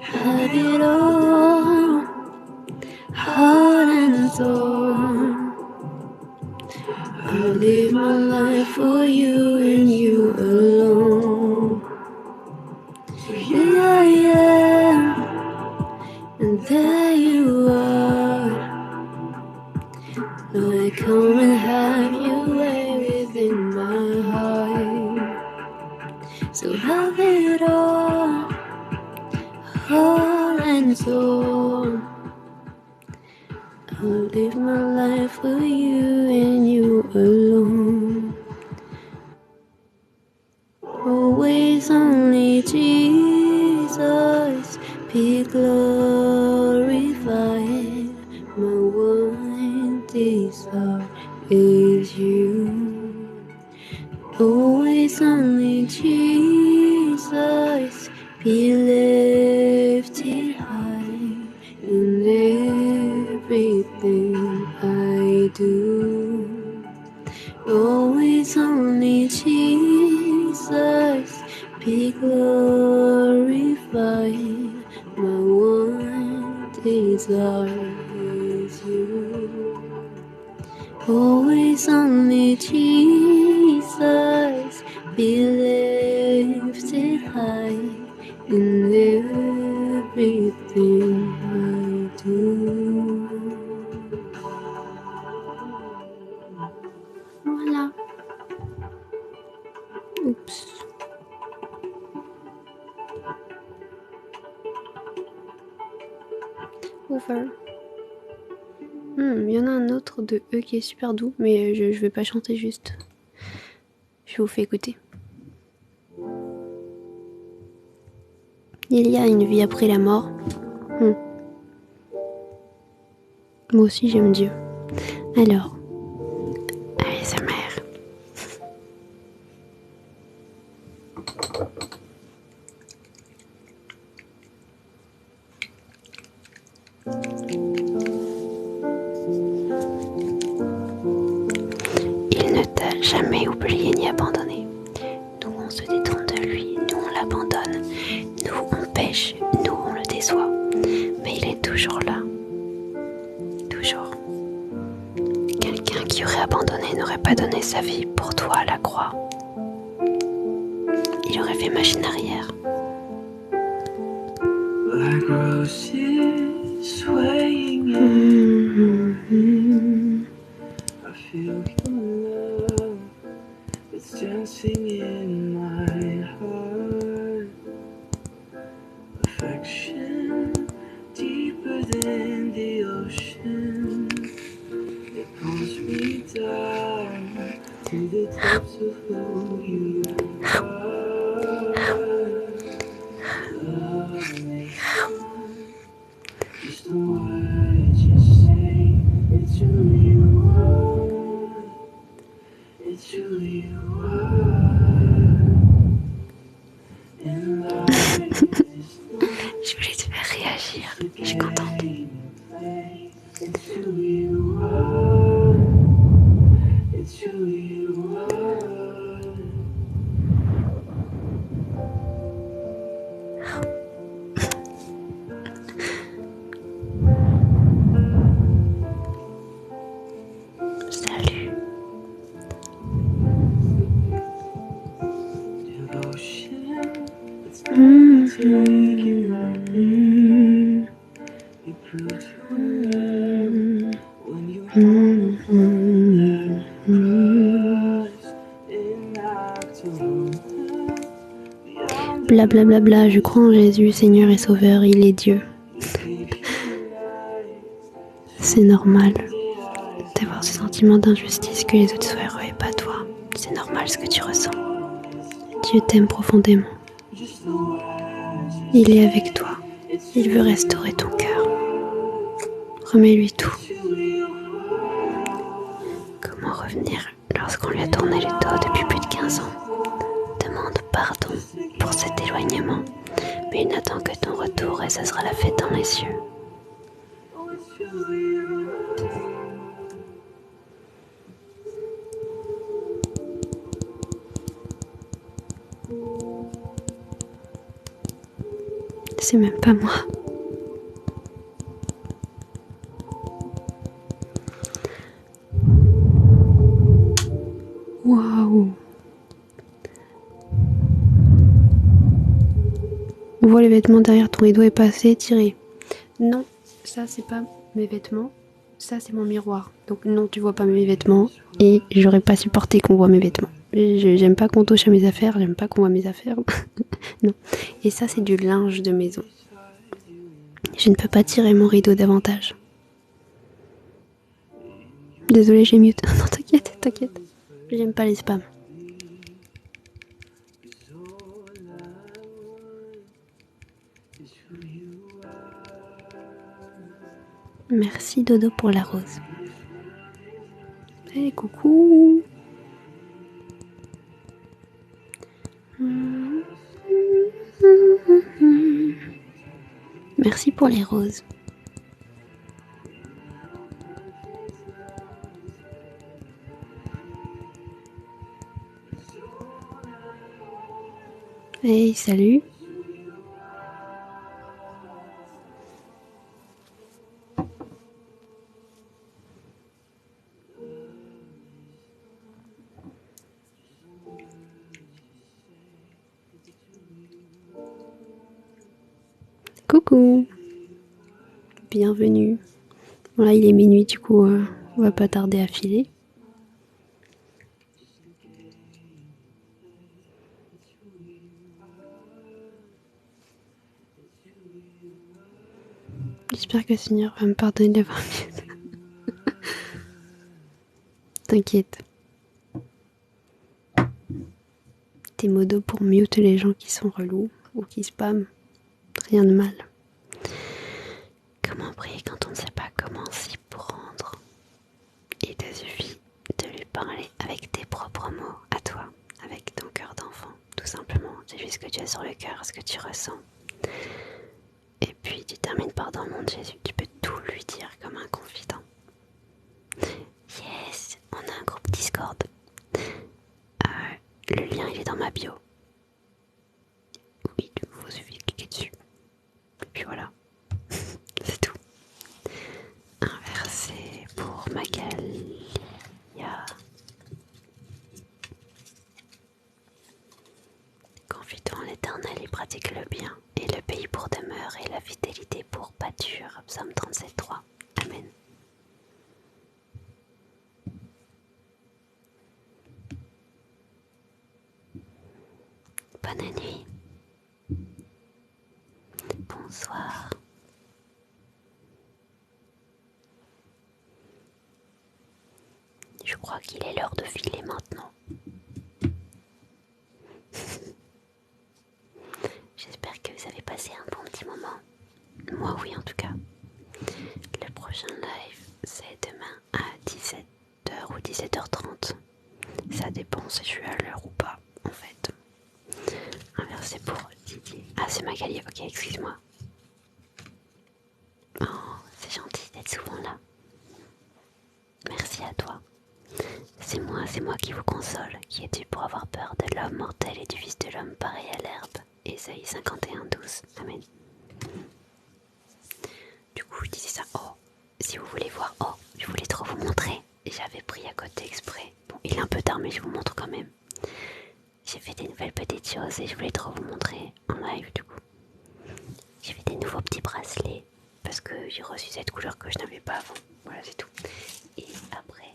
Have it all, heart and soul. I live my life for you and you alone. So here I am, and there you are. Lord, come and have your way within my heart. So have it all, heart and soul. I'll live my life for you and you alone. Always only Jesus be glorified. My one desire is you. Always only Jesus be lifted high in everything I do. Always only Jesus be glorified. My one desire is you. Always only Jesus be lifted high in everything I do. Voilà. Oups. Over. Il y en a un autre de eux qui est super doux, mais je vais pas chanter juste. Je vous fais écouter. Il y a une vie après la mort. Moi aussi j'aime Dieu. Alors, ASMR. Il ne t'a jamais oublié ni abandonné. Nous on se détourne de lui, nous on l'abandonne, nous on pêche, nous on le déçoit. Mais il est toujours là. Toujours. Quelqu'un qui aurait abandonné n'aurait pas donné sa vie pour toi à la croix. Il aurait fait machine arrière. Like roses swaying in. I feel your love. It's dancing in my heart. Affection deeper than the ocean. It pulls me down to the depths of who you are. Love makes fun. Just the words you say. It's who you are. It's who you are. And life is not Je voulais te faire réagir. just a Je suis contente. game you play. It's who you are. It's who you are. Salut. Devotion, it's not taking on. You proved your love when you hung that cross in October. Beyond Bla bla bla bla, je crois en Jésus, Seigneur et Sauveur, il est Dieu. C'est normal d'avoir ce sentiment d'injustice que les autres soient heureux et pas toi. C'est normal ce que tu ressens. Dieu t'aime profondément. Il est avec toi. Il veut restaurer ton cœur. Remets-lui tout. Comment revenir lorsqu'on lui a tourné le dos depuis plus de 15 ans? Demande pardon pour cet éloignement, mais il n'attend que ton retour et ça sera la fête dans les cieux. C'est même pas moi. Waouh. On voit les vêtements derrière ton rideau est passé, tiré. Non, ça c'est pas mes vêtements. Ça c'est mon miroir. Donc non, tu vois pas mes vêtements. Et j'aurais pas supporté qu'on voit mes vêtements. J'aime pas qu'on touche à mes affaires. J'aime pas qu'on voit mes affaires. Non. Et ça c'est du linge de maison. Je ne peux pas tirer mon rideau davantage. Désolée, j'ai mute. Non, t'inquiète, t'inquiète. J'aime pas les spams. Merci Dodo pour la rose. Hey, coucou. Merci pour les roses. Hey, salut. Coucou. Bienvenue. Bon là il est minuit du coup on va pas tarder à filer. J'espère que le Seigneur va me pardonner d'avoir mute. T'inquiète. T'es modo pour mute les gens qui sont relous ou qui spamment. Rien de mal. Comment prier quand on ne sait pas comment s'y prendre? Il te suffit de lui parler avec tes propres mots, à toi, avec ton cœur d'enfant, tout simplement. C'est juste ce que tu as sur le cœur, ce que tu ressens. Et puis tu termines par dans le nom de Jésus. Tu peux tout lui dire comme un confident. Yes, on a un groupe Discord. Le lien il est dans ma bio. Oui, il vous suffit de cliquer dessus. Et puis voilà. C'est tout. Un verset pour Magalia. Confie-toi en l'Éternel et pratique le bien, et le pays pour demeure et la fidélité pour pâture. Psaume 37:3. Amen. Bonne nuit. Bonsoir. Je crois qu'il est l'heure de filer maintenant. J'espère que vous avez passé un bon petit moment. Moi oui en tout cas. Le prochain live c'est demain à 17h ou 17h30. Ça dépend si je suis à l'heure ou pas en fait. Un verset pour Didier. Ah c'est Magali, ok excuse-moi. Oh c'est gentil d'être souvent là. Merci à toi. C'est moi qui vous console, qui es-tu pour avoir peur de l'homme mortel et du fils de l'homme pareil à l'herbe. Ésaïe 51:12. Amen. Du coup, je disais ça. Oh, si vous voulez voir, oh, je voulais trop vous montrer. J'avais pris à côté exprès. Bon, il est un peu tard, mais je vous montre quand même. J'ai fait des nouvelles petites choses et je voulais trop vous montrer en live du coup. J'ai fait des nouveaux petits bracelets parce que j'ai reçu cette couleur que je n'avais pas avant. Voilà, c'est tout. Et après,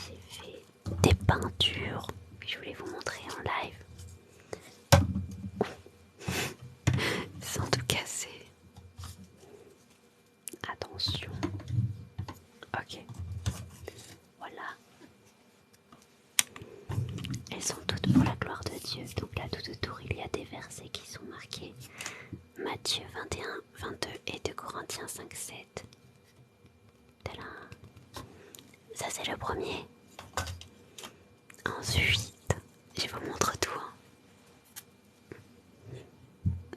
j'ai fait des peintures que je voulais vous montrer en live. Sans tout casser. Attention. Ok. Voilà. Elles sont toutes pour la gloire de Dieu. Donc là, tout autour, il y a des versets qui sont marqués. Matthieu 21, 22 et 2 Corinthiens 5, 7. Ça, c'est le premier. Ensuite, je vous montre tout.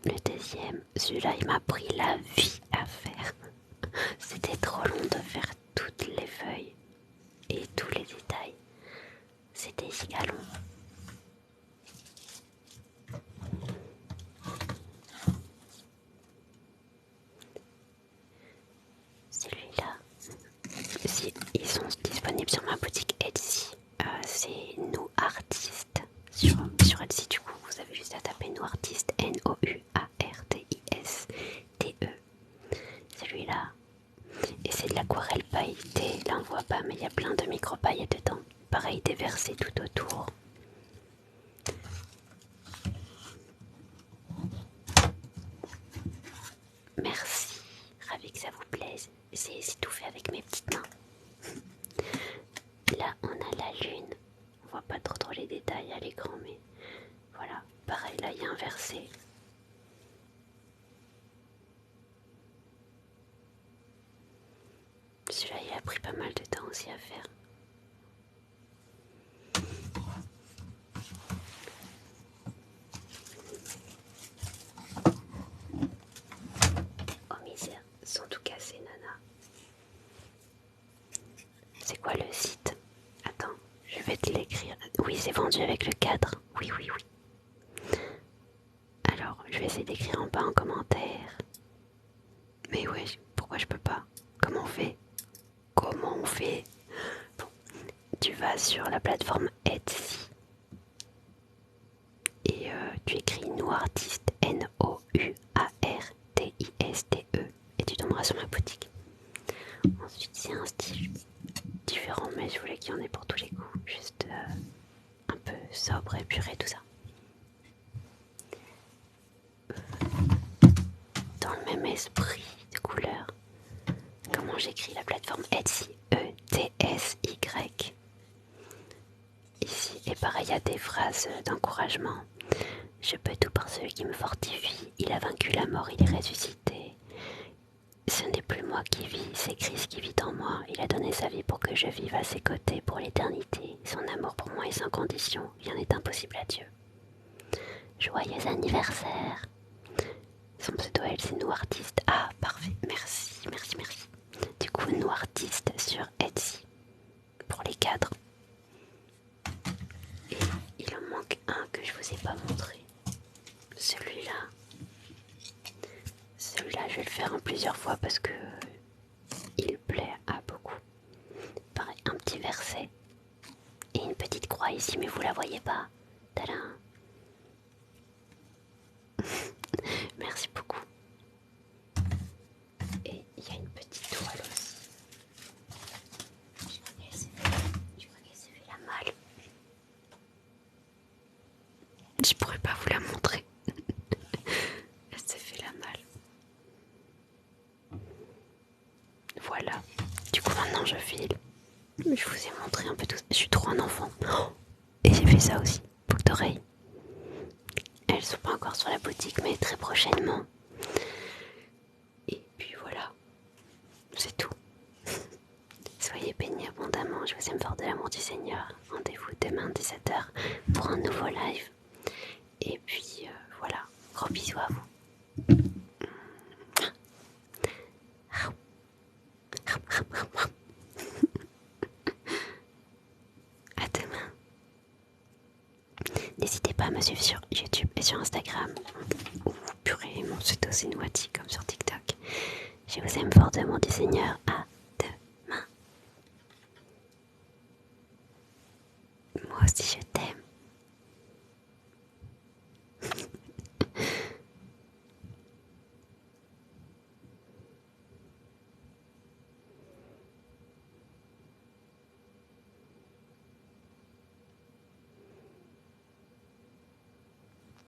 Le deuxième, celui-là, il m'a pris la vie à faire. C'était trop long de faire toutes les feuilles et tous les détails. C'était giga long. Celui-là, si, ils sont disponibles sur ma boutique Etsy. C'est Nous Artistes. Sur Etsy, du coup, vous avez juste à taper Nous Artistes, Nouartiste-E. Celui-là. Et c'est de l'aquarelle pailletée. Là, on voit pas, mais il y a plein de micro-paillettes dedans. Pareil, des versets tout autour. Merci. Ravi que ça vous plaise. C'est tout fait avec mes petites mains. Là, on a la lune. On voit pas trop les détails à l'écran, mais voilà. Pareil, là, il y a un verset. Celui-là, il a pris pas mal de temps aussi à faire. Oh misère, sont tout cassés, nana. C'est quoi le site? Attends, je vais te l'écrire. Oui, c'est vendu avec le cadre. Oui. Alors, je vais essayer d'écrire en bas en commentaire. Mais ouais, pourquoi je peux pas? Comment on fait? Bon, tu vas sur la plateforme Etsy et tu écris Nouartiste, Nouartiste, et tu tomberas sur ma boutique. Ensuite, c'est un style différent, mais je voulais qu'il y en ait pour tous les goûts. Juste un peu sobre, épuré, tout ça. Dans le même esprit de couleur. Comment j'écris la plateforme Etsy? E-T-S-Y. Ici, et pareil, il y a des phrases d'encouragement. Je peux tout par celui qui me fortifie. Il a vaincu la mort, il est ressuscité. Ce n'est plus moi qui vis, c'est Christ qui vit en moi. Il a donné sa vie pour que je vive à ses côtés pour l'éternité. Son amour pour moi est sans condition. Rien n'est impossible à Dieu. Joyeux anniversaire. Son pseudo, elle, c'est Nouartiste. Ah, parfait. Merci. Du coup, Nouartiste sur Etsy. Pour les cadres. Et il en manque un que je vous ai pas montré. Celui-là, je vais le faire en plusieurs fois parce que il plaît à beaucoup. Pareil, un petit verset et une petite croix ici, mais vous la voyez pas. Tadam. Merci beaucoup. Et il y a une petite toile aussi. Je crois qu'elle s'est fait la malle. je file. Je vous ai montré un peu tout ça. Je suis trop un enfant. Oh, et j'ai fait ça aussi. Boucles d'oreilles. Elles sont pas encore sur la boutique, mais très prochainement. Et puis voilà. C'est tout. Soyez bénis abondamment. Je vous aime fort de l'amour du Seigneur. Rendez-vous demain 17h pour un nouveau live. Et puis voilà. Gros bisous à vous. À demain. N'hésitez pas à me suivre sur YouTube et sur Instagram. Ouh, purée, mon pseudo c'est Noati comme sur TikTok. Je vous aime fort de l'amour du Seigneur. À demain. Moi aussi je t'aime.